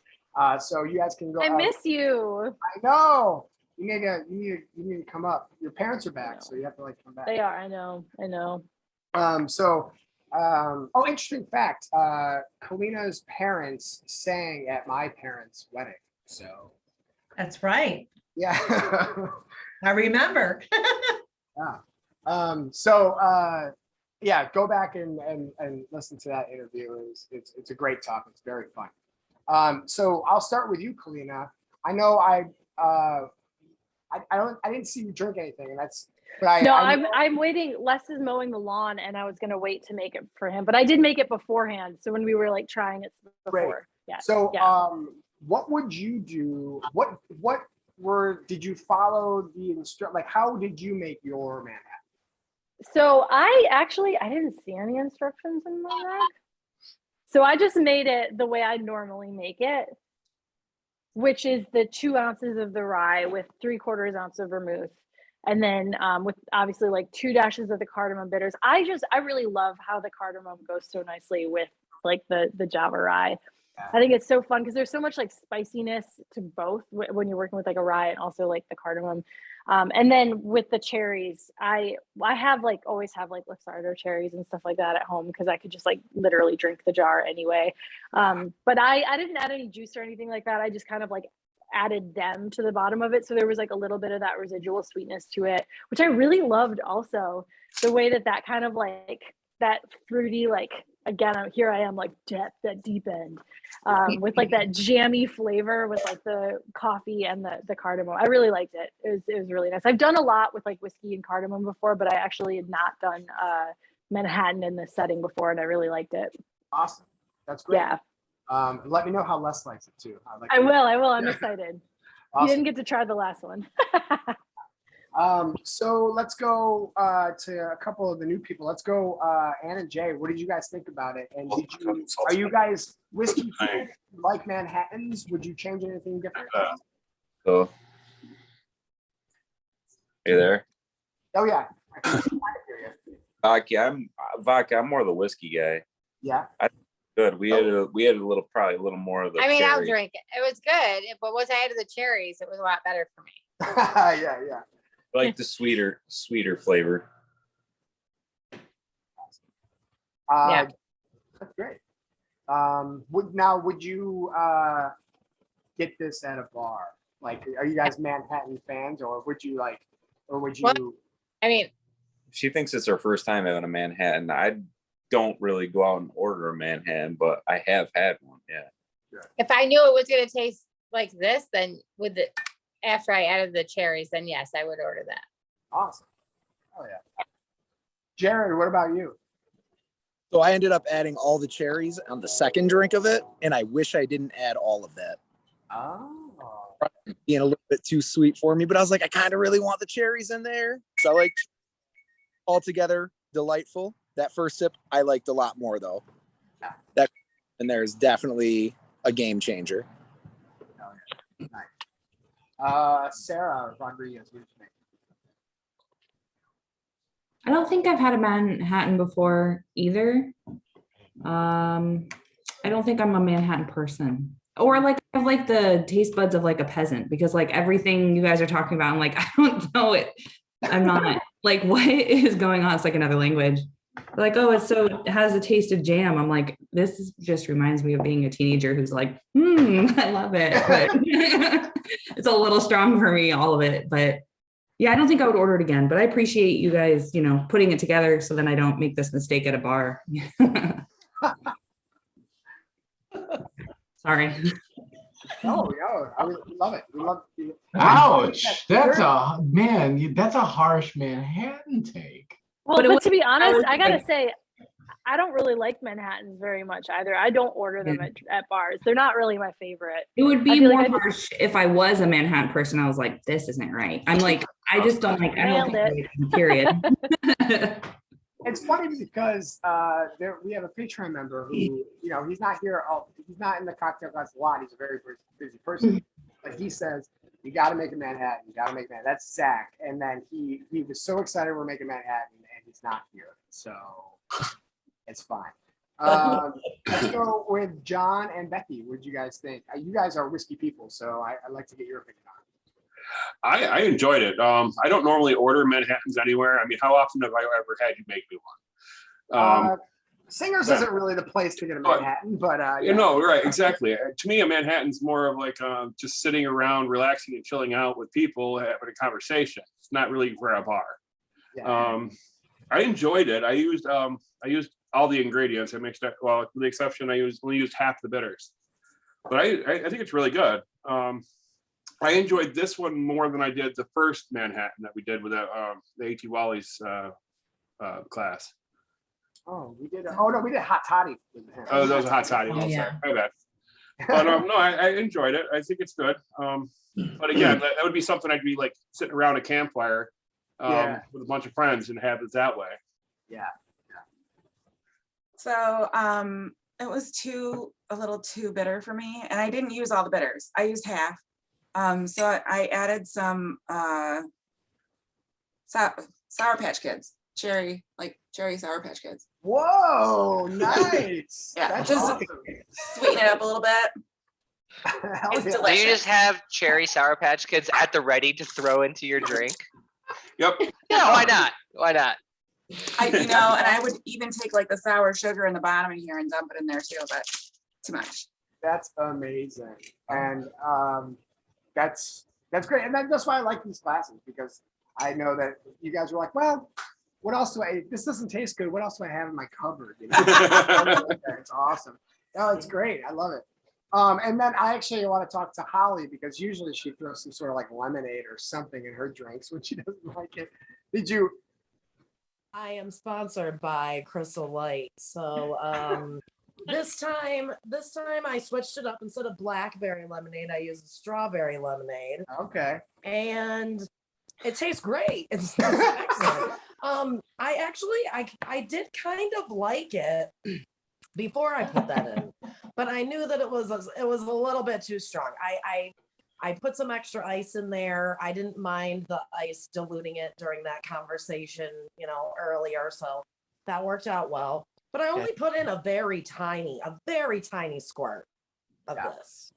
Speaker 2: So you guys can go.
Speaker 5: I miss you.
Speaker 2: I know. You need to come up. Your parents are back, so you have to like come back.
Speaker 5: They are. I know.
Speaker 2: Interesting fact. Kalina's parents sang at my parents' wedding. So
Speaker 9: That's right.
Speaker 2: yeah.
Speaker 9: I remember.
Speaker 2: Yeah, go back and listen to that interview. It's a great talk. It's very fun. So I'll start with you, Kalina. I know I didn't see you drink anything, and that's. But
Speaker 5: I'm waiting. Les is mowing the lawn, and I was gonna wait to make it for him, but I did make it beforehand. So when we were like trying it before,
Speaker 2: Great.
Speaker 5: yeah.
Speaker 2: So
Speaker 5: yeah.
Speaker 2: what would you do? Did you follow the like how did you make your Manhattan?
Speaker 5: So I didn't see any instructions in my bag. So I just made it the way I normally make it, which is the 2 ounces of the rye with 3/4 ounce of vermouth. And then with obviously like 2 dashes of the cardamom bitters. I really love how the cardamom goes so nicely with like the Java rye. I think it's so fun because there's so much like spiciness to both when you're working with like a rye and also like the cardamom. And then with the cherries, I have like always have like Luxardo cherries and stuff like that at home because I could just like literally drink the jar anyway. But I didn't add any juice or anything like that. I just kind of like added them to the bottom of it. So there was like a little bit of that residual sweetness to it, which I really loved also. The way that kind of like that fruity, like again, here I am like that deep end with like that jammy flavor with like the coffee and the cardamom. I really liked it. It was really nice. I've done a lot with like whiskey and cardamom before, but I actually had not done Manhattan in this setting before, and I really liked it.
Speaker 2: Awesome. That's great.
Speaker 5: Yeah.
Speaker 2: Let me know how Les likes it too.
Speaker 5: I will. I'm excited.
Speaker 2: Awesome.
Speaker 5: You didn't get to try the last one.
Speaker 2: So let's go to a couple of the new people. Let's go, Ann and Jay. What did you guys think about it? And are you guys whiskey people, like Manhattans? Would you change anything different?
Speaker 10: So, hey there.
Speaker 2: Oh yeah.
Speaker 10: Vodka. I'm more of the whiskey guy.
Speaker 2: Yeah.
Speaker 10: Good. We had a little, probably a little more of the.
Speaker 11: I mean, I'll
Speaker 10: cherry.
Speaker 11: drink it. It was good, but once I added the cherries, it was a lot better for me.
Speaker 2: Yeah.
Speaker 10: I like the sweeter flavor.
Speaker 11: Yeah.
Speaker 2: That's great. Would you get this at a bar? Like, are you guys Manhattan fans, or would you?
Speaker 11: Well, I mean,
Speaker 10: She thinks it's her first time having a Manhattan. I don't really go out and order a Manhattan, but I have had one. Yeah.
Speaker 11: if I knew it was going to taste like this, then after I added the cherries, then yes, I would order that.
Speaker 2: Awesome. Oh yeah. Jared, what about you?
Speaker 12: So I ended up adding all the cherries on the second drink of it, and I wish I didn't add all of that.
Speaker 2: Oh.
Speaker 12: Being a little bit too sweet for me, but I was like, I kind of really want the cherries in there. So like altogether delightful. That first sip I liked a lot more though. That in there is definitely a game changer.
Speaker 2: Oh, yeah. Nice. Sarah Rodriguez, what do you think?
Speaker 7: I don't think I've had a Manhattan before either. I don't think I'm a Manhattan person. Or like I have like the taste buds of like a peasant, because like everything you guys are talking about, I'm like, I don't know it. I'm not like, what is going on? It's like another language. Like, oh, it has a taste of jam. I'm like, just reminds me of being a teenager who's like, I love it. But it's a little strong for me, all of it. But yeah, I don't think I would order it again, but I appreciate you guys, putting it together so then I don't make this mistake at a bar. Sorry.
Speaker 2: Oh, yeah, we love it. We love it.
Speaker 6: Ouch! That's a harsh Manhattan take.
Speaker 5: Well,
Speaker 7: But it
Speaker 5: but
Speaker 7: was-
Speaker 5: to be honest, I gotta
Speaker 7: like-
Speaker 5: say, I don't really like Manhattans very much either. I don't order them at bars. They're not really my favorite.
Speaker 7: It would
Speaker 5: I
Speaker 7: be
Speaker 5: feel
Speaker 7: more
Speaker 5: like I just-
Speaker 7: harsh if I was a Manhattan person. I was like, this isn't right. I'm like, I just don't like, I don't
Speaker 5: Nailed
Speaker 7: think I- period.
Speaker 2: It's funny because we have a Patreon member who, he's not here. He's not in the cocktail class a lot. He's a very busy person. But he says, you got to make a Manhattan. You got to make Manhattan. That's Zach. And then he was so excited we're making Manhattan, and he's not here. So it's fine. Let's go with John and Becky. What do you guys think? You guys are whiskey people, so I'd like to get your opinion on it.
Speaker 13: I enjoyed it. I don't normally order Manhattans anywhere. I mean, how often have I ever had you make me one?
Speaker 2: Singers
Speaker 13: yeah.
Speaker 2: isn't really the place to get a Manhattan, but
Speaker 13: right, exactly. To me, a Manhattan's more of like just sitting around, relaxing and chilling out with people, having a conversation. It's not really for a bar.
Speaker 2: Yeah.
Speaker 13: I enjoyed it. I used all the ingredients. I mixed it, well, with the exception I only used half the bitters. But I think it's really good. I enjoyed this one more than I did the first Manhattan that we did with the A.T. Wally's class.
Speaker 2: Oh, we did. Oh no, we did hot toddy with him.
Speaker 13: Oh, that was a hot toddy.
Speaker 9: Oh, yeah.
Speaker 13: My bad. But no, I enjoyed it. I think it's good. But again, that would be something I'd be like sitting around a campfire with a bunch of friends and have it that way.
Speaker 2: Yeah.
Speaker 8: So it was a little too bitter for me, and I didn't use all the bitters. I used half. So I added some Sour Patch Kids, cherry Sour Patch Kids.
Speaker 2: Whoa, nice.
Speaker 8: Yeah,
Speaker 2: That's
Speaker 8: just
Speaker 2: awesome.
Speaker 8: sweeten it up a little bit.
Speaker 2: Hell
Speaker 8: It's
Speaker 2: yeah.
Speaker 3: Do
Speaker 8: delicious.
Speaker 3: you just have cherry Sour Patch Kids at the ready to throw into your drink?
Speaker 13: Yep.
Speaker 3: Yeah, why not? Why not?
Speaker 8: And I would even take like the sour sugar in the bottom of here and dump it in there too, but too much.
Speaker 2: That's amazing. And that's great. And that's why I like these classes, because I know that you guys were like, well, what else this doesn't taste good. What else do I have in my cupboard? It's awesome. No, it's great. I love it. And then I actually want to talk to Holly, because usually she throws some sort of like lemonade or something in her drinks when she doesn't like it. Did you?
Speaker 1: I am sponsored by Crystal Light. So this time I switched it up. Instead of blackberry lemonade, I used strawberry lemonade.
Speaker 2: Okay.
Speaker 1: And it tastes great. It's excellent. I did kind of like it before I put that in, but I knew that it was a little bit too strong. I put some extra ice in there. I didn't mind the ice diluting it during that conversation, earlier. So that worked out well. But I only put in a very tiny squirt of this.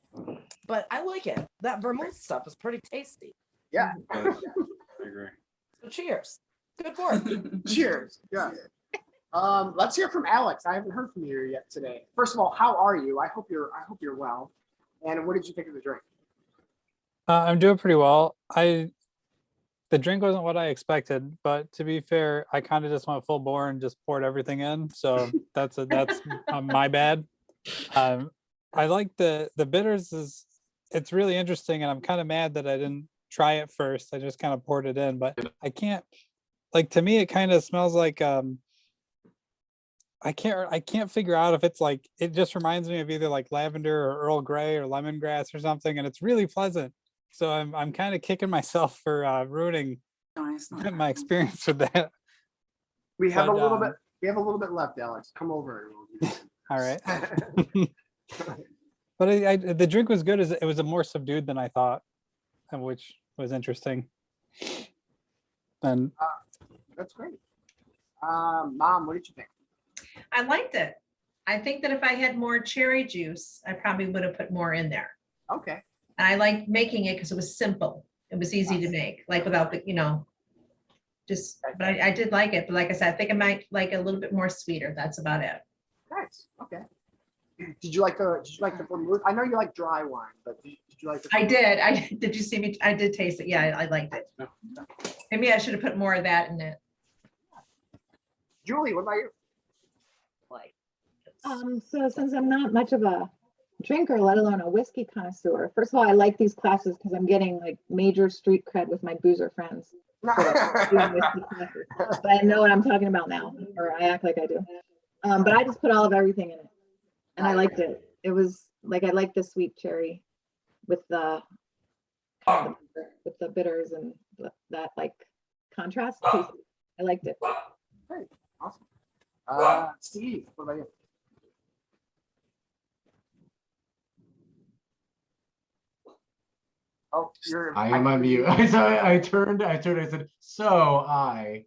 Speaker 1: But I like it. That vermouth stuff is pretty tasty.
Speaker 2: Yeah.
Speaker 13: I agree.
Speaker 1: So cheers. Good work.
Speaker 2: Cheers. Yeah. Let's hear from Alex. I haven't heard from you yet today. First of all, how are you? I hope you're well. And what did you think of the drink?
Speaker 14: I'm doing pretty well. The drink wasn't what I expected, but to be fair, I kind of just went full bore and just poured everything in. So that's my bad. I like the bitters it's really interesting, and I'm kind of mad that I didn't try it first. I just kind of poured it in, but I can't, to me, it kind of smells like I can't figure out if it's like, it just reminds me of either like lavender or Earl Grey or lemongrass or something, and it's really pleasant. So I'm kind of kicking myself for ruining my experience with that.
Speaker 2: We have
Speaker 14: But,
Speaker 2: a little bit. We have a little bit left, Alex. Come over.
Speaker 14: All right. But the drink was good. It was more subdued than I thought, which was interesting. And
Speaker 2: That's great. Mom, what did you think?
Speaker 9: I liked it. I think that if I had more cherry juice, I probably would have put more in there.
Speaker 2: Okay.
Speaker 9: And I liked making it because it was simple. It was easy to make, like without the, Just, but I did like it. But like I said, I think I might like it a little bit more sweeter. That's about it.
Speaker 2: Nice. Okay. Did you like the vermouth? I know you like dry wine, but did you like the
Speaker 9: I did. Did you see me? I did taste it. Yeah, I liked it. Maybe I should have put more of that in it.
Speaker 2: Julie, what about you?
Speaker 15: So since I'm not much of a drinker, let alone a whiskey connoisseur, first of all, I like these classes because I'm getting like major street cred with my boozer friends. But I know what I'm talking about now, or I act like I do. But I just put all of everything in it, and I liked it. It was like I like the sweet cherry with the bitters and that like contrast. Taste. I liked it.
Speaker 2: Great, awesome. Steve, what about you? Oh,
Speaker 6: I am on mute. I turned, I said, so I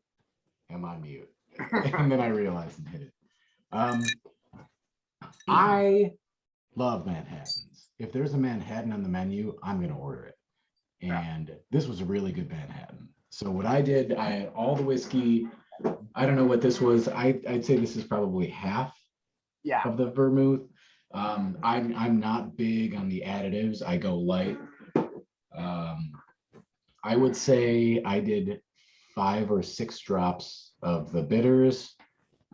Speaker 6: am on mute. And then I realized and hit it. I love Manhattans. If there's a Manhattan on the menu, I'm gonna order it. And this was a really good Manhattan. So what I did, I had all the whiskey. I don't know what this was. I'd say this is probably half of the vermouth. I'm not big on the additives. I go light. I would say I did 5 or 6 drops of the bitters.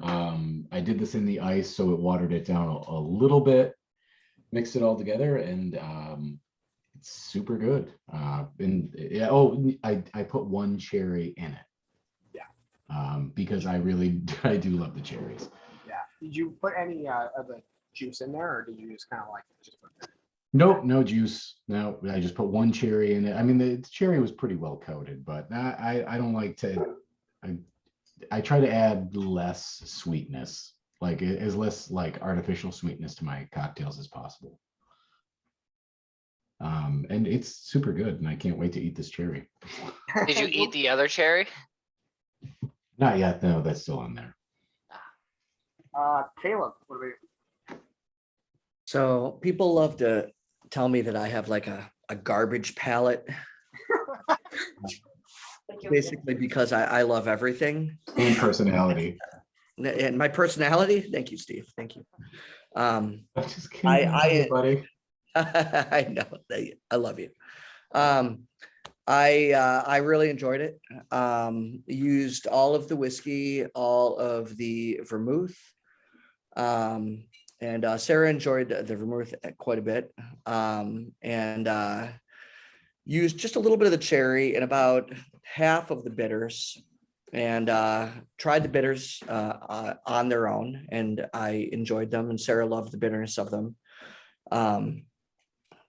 Speaker 6: I did this in the ice, so it watered it down a little bit, mixed it all together, and it's super good. I put 1 cherry in it. Because I do love the cherries.
Speaker 2: Yeah. Did you put any of the juice in there, or did you just kind of like just put that?
Speaker 6: Nope, no juice. No, I just put 1 cherry in it. I mean, the cherry was pretty well coated, but I don't like to. I try to add less sweetness, like as less like artificial sweetness to my cocktails as possible. And it's super good, and I can't wait to eat this cherry.
Speaker 3: Did you eat the other cherry?
Speaker 6: Not yet, no, that's still on there.
Speaker 2: Caleb, what about you?
Speaker 4: So people love to tell me that I have like a garbage palate. Basically because I love everything.
Speaker 6: And personality.
Speaker 4: And my personality, thank you, Steve. Thank you.
Speaker 6: Just kidding, buddy.
Speaker 4: I know. I love you. I really enjoyed it. Used all of the whiskey, all of the vermouth. And Sarah enjoyed the vermouth quite a bit. And used just a little bit of the cherry and about half of the bitters, and tried the bitters on their own, and I enjoyed them, and Sarah loved the bitterness of them.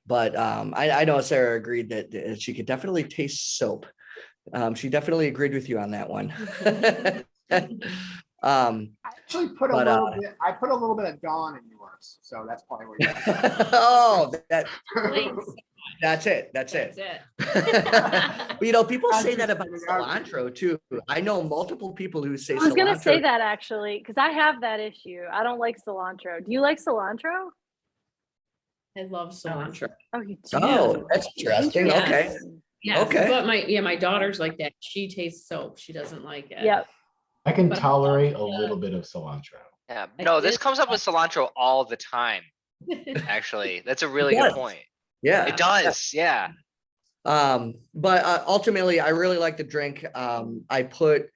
Speaker 4: But I know Sarah agreed that she could definitely taste soap. She definitely agreed with you on that one.
Speaker 2: I actually put a little bit. I put a little bit of Dawn in yours, so that's probably what you.
Speaker 4: Oh, that's it. That's it. But, you know, people say that about cilantro too. I know multiple people who say.
Speaker 5: I was gonna say that actually, because I have that issue. I don't like cilantro. Do you like cilantro?
Speaker 16: I love cilantro.
Speaker 5: Oh, you do?
Speaker 4: Oh, that's interesting.
Speaker 16: Yes.
Speaker 4: Okay.
Speaker 16: Yes,
Speaker 4: Okay.
Speaker 16: but my daughter's like that. She tastes soap. She doesn't like it.
Speaker 5: Yep.
Speaker 6: I can tolerate a little bit of cilantro.
Speaker 3: Yeah, no, this comes up with cilantro all the time. Actually, that's a really good point.
Speaker 4: Yeah,
Speaker 3: it does. Yeah.
Speaker 4: But ultimately, I really like the drink. I put,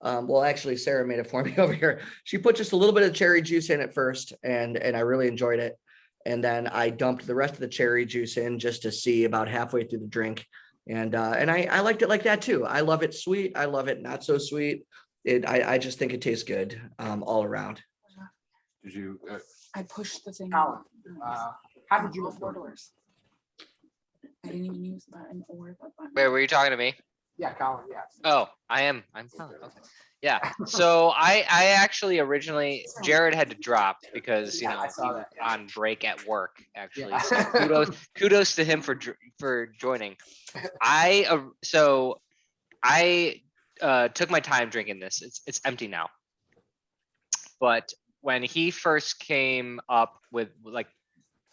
Speaker 4: well, actually, Sarah made it for me over here. She put just a little bit of cherry juice in it first, and I really enjoyed it. And then I dumped the rest of the cherry juice in just to see about halfway through the drink. And I liked it like that too. I love it sweet. I love it not so sweet. I just think it tastes good all around.
Speaker 13: Did you?
Speaker 8: I pushed the thing.
Speaker 2: Colin, how did you
Speaker 8: All
Speaker 2: look
Speaker 8: four doors. I didn't even use the button or the button.
Speaker 3: Wait, were you talking to me?
Speaker 2: Yeah, Colin. Yeah.
Speaker 3: Oh, I am. I'm Colin. Okay. Yeah. So I actually originally Jared had to drop because you know he was on break at work actually.
Speaker 2: Yeah.
Speaker 3: So kudos to him for joining. I took my time drinking this. It's empty now. But when he first came up with like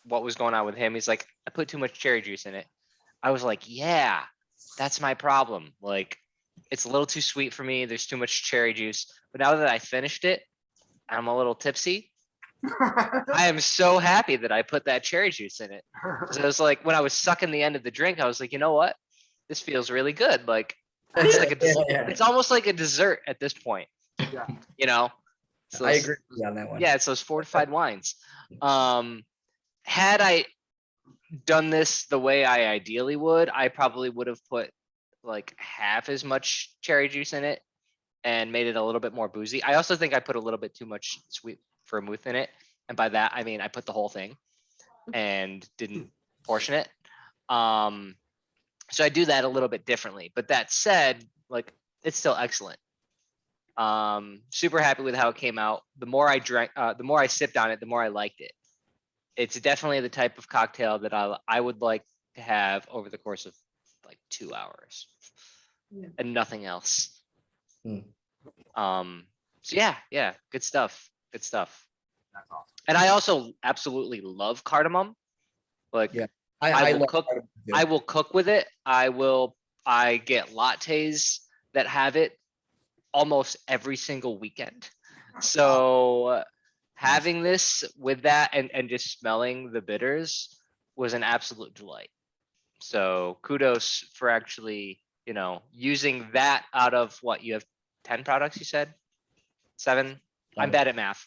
Speaker 3: what was going on with him, he's like, I put too much cherry juice in it. I was like, yeah, that's my problem. Like, It's a little too sweet for me. There's too much cherry juice. But now that I finished it, I'm a little tipsy. I am so happy that I put that cherry juice in it. 'Cause I was like, when I was sucking the end of the drink, I was like, you know what? This feels really good. Like it's like it's almost like a dessert at this point.
Speaker 2: Yeah.
Speaker 3: You know? So
Speaker 4: I
Speaker 3: it's-
Speaker 4: agree with you on that one.
Speaker 3: Yeah, it's those fortified wines. Had I done this the way I ideally would, I probably would have put like half as much cherry juice in it and made it a little bit more boozy. I also think I put a little bit too much sweet vermouth in it. And by that, I mean, I put the whole thing and didn't portion it. So I do that a little bit differently, but that said, like, it's still excellent. Super happy with how it came out. The more I drank, the more I sipped on it, the more I liked it. It's definitely the type of cocktail that I would like to have over the course of like 2 hours and nothing else. So yeah, good stuff. Good stuff.
Speaker 2: That's awesome.
Speaker 3: And I also absolutely love cardamom. Like
Speaker 4: Yeah,
Speaker 3: I will
Speaker 4: love
Speaker 3: cook.
Speaker 4: cardamom too.
Speaker 3: I will cook with it. I get lattes that have it almost every single weekend. So having this with that and just smelling the bitters was an absolute delight. So kudos for actually, using that out of what you have 10 products, you said? 7? I'm bad at math.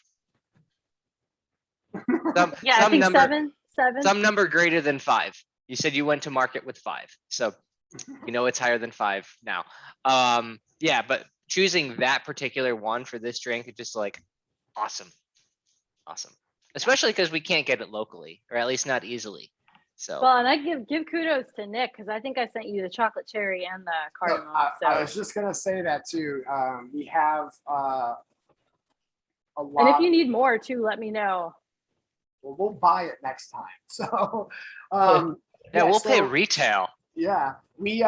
Speaker 5: Yeah, I think
Speaker 3: number,
Speaker 5: 7.
Speaker 3: some number greater than 5. You said you went to market with 5. So it's higher than 5 now. Yeah, but choosing that particular one for this drink is just like awesome. Especially because we can't get it locally, or at least not easily. So
Speaker 5: Well, and I give kudos to Nick because I think I sent you the chocolate cherry and the cardamom.
Speaker 2: I was just gonna say that too. We have a lot.
Speaker 5: And if you need more too, let me know.
Speaker 2: Well, we'll buy it next time. So,
Speaker 3: yeah, we'll pay retail.
Speaker 2: Yeah, we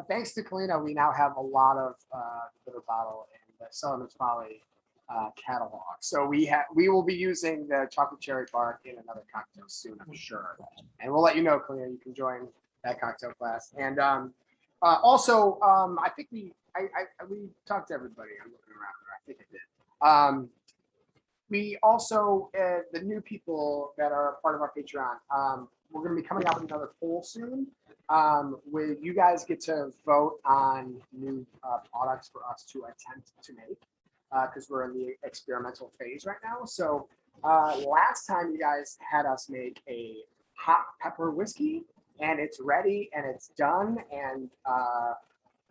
Speaker 2: thanks to Kalina, we now have a lot of bitter bottle in the Sullivan's Folly catalog. So we will be using the chocolate cherry bark in another cocktail soon, I'm sure. And we'll let you know, Kalina, you can join that cocktail class. And also, I think we talked to everybody. I'm looking around here. I think I did. We also, the new people that are part of our Patreon, we're going to be coming out with another poll soon where you guys get to vote on new products for us to attempt to make because we're in the experimental phase right now. So last time you guys had us make a hot pepper whiskey and it's ready and it's done. And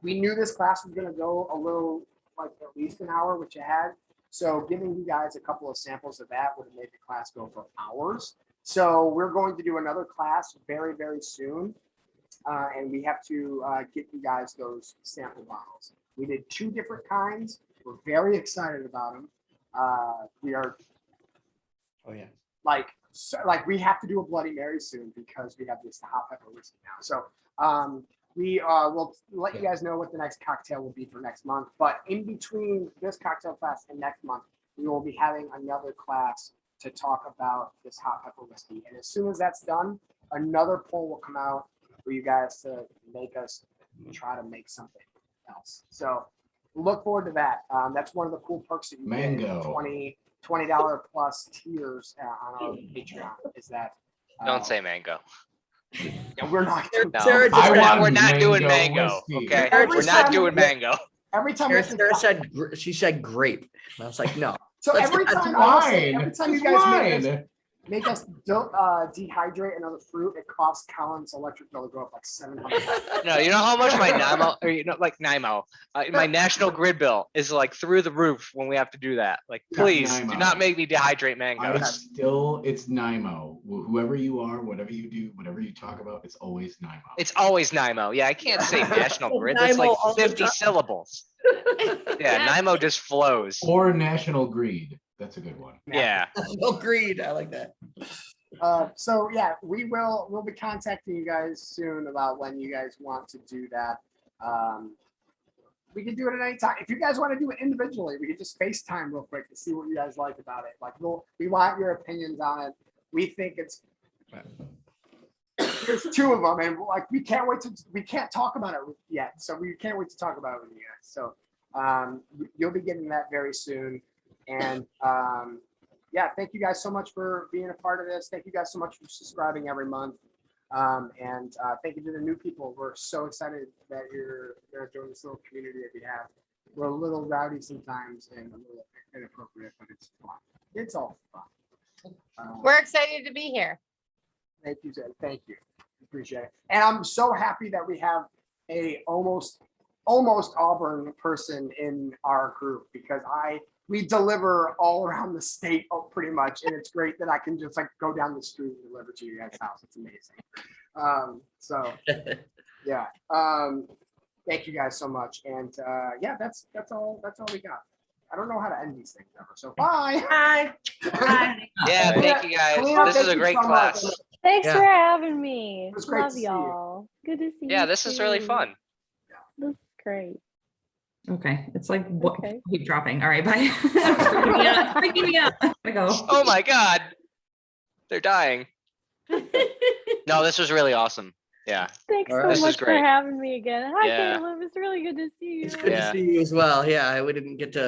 Speaker 2: we knew this class was going to go a little, like at least an hour, which it had. So giving you guys a couple of samples of that would have made the class go for hours. So we're going to do another class very, very soon. And we have to get you guys those sample bottles. We did 2 different kinds. We're very excited about them. We are like we have to do a Bloody Mary soon because we have this hot pepper whiskey now. So we will let you guys know what the next cocktail will be for next month. But in between this cocktail class and next month, we will be having another class to talk about this hot pepper whiskey. And as soon as that's done, another poll will come out for you guys to make us try to make something else. So look forward to that. That's one of the cool perks that you
Speaker 6: Mango.
Speaker 2: get $20 plus tiers on our Patreon is that
Speaker 3: don't say mango.
Speaker 2: yeah, we're not.
Speaker 3: No,
Speaker 4: Sarah just
Speaker 3: we're not doing mango.
Speaker 6: whiskey.
Speaker 3: Okay,
Speaker 2: Every
Speaker 3: we're not
Speaker 2: time-
Speaker 3: doing mango.
Speaker 2: Every time
Speaker 4: Sarah said she said grape. And I was like, no.
Speaker 2: so
Speaker 4: That's
Speaker 2: every
Speaker 4: not
Speaker 2: time,
Speaker 6: wine.
Speaker 2: every time you
Speaker 6: It's
Speaker 2: guys
Speaker 6: wine.
Speaker 2: make us dehydrate another fruit, it costs Colin's electric bill to go up like $700.
Speaker 3: No, you know how much my NIMO, or my national grid bill is like through the roof when we have to do that. Like,
Speaker 6: Yeah,
Speaker 3: please do
Speaker 6: NIMO.
Speaker 3: not make me dehydrate mango.
Speaker 6: It's NIMO. Whoever you are, whatever you do, whatever you talk about, it's always NIMO.
Speaker 3: It's always NIMO. Yeah, I can't say national grid. That's like
Speaker 4: NIMO all the
Speaker 3: 50
Speaker 4: time.
Speaker 3: syllables. Yeah, NIMO just flows.
Speaker 6: Or National Greed. That's a good one.
Speaker 3: Yeah.
Speaker 4: Agreed. I like that.
Speaker 2: So yeah, we'll be contacting you guys soon about when you guys want to do that. We can do it at any time. If you guys want to do it individually, we can just FaceTime real quick to see what you guys like about it. Like we want your opinions on it. We think it's there's two of them, and like we can't talk about it yet. So we can't wait to talk about it with you guys. So you'll be getting that very soon. And yeah, thank you guys so much for being a part of this. Thank you guys so much for subscribing every month. And thank you to the new people. We're so excited that you're gonna join this little community that we have. We're a little rowdy sometimes and a little inappropriate, but it's fun. It's all fun.
Speaker 11: We're excited to be here.
Speaker 2: Thank you, Zed. Thank you. Appreciate it. And I'm so happy that we have a almost Auburn person in our group, because we deliver all around the state pretty much, and it's great that I can just like go down the street and deliver to your guys' house. It's amazing. So yeah. Thank you guys so much. And yeah, that's all we got. I don't know how to end these things ever. So bye.
Speaker 9: Bye. Bye.
Speaker 3: Yeah, thank you guys.
Speaker 2: Kalina,
Speaker 3: This
Speaker 2: thank
Speaker 3: is a
Speaker 2: you
Speaker 3: great
Speaker 2: so much.
Speaker 3: class.
Speaker 5: Thanks
Speaker 4: Yeah.
Speaker 5: for having me.
Speaker 2: It was great to
Speaker 5: Love
Speaker 2: see you.
Speaker 5: y'all. Good to see you.
Speaker 3: Yeah, this is really
Speaker 5: too.
Speaker 3: fun.
Speaker 5: This is great.
Speaker 7: Okay, it's like what
Speaker 5: Okay.
Speaker 7: keep dropping. All right, bye. Freaking me out. Freaking me out. I go.
Speaker 3: Oh my God. They're dying. No, this was really awesome. Yeah.
Speaker 5: Thanks
Speaker 4: All
Speaker 5: so
Speaker 4: right.
Speaker 3: This is
Speaker 5: much for
Speaker 3: great.
Speaker 5: having me again. Hi,
Speaker 3: Yeah.
Speaker 5: Caleb. It's really good to see you.
Speaker 4: It's good
Speaker 3: Yeah.
Speaker 4: to see you as well. Yeah, we didn't get to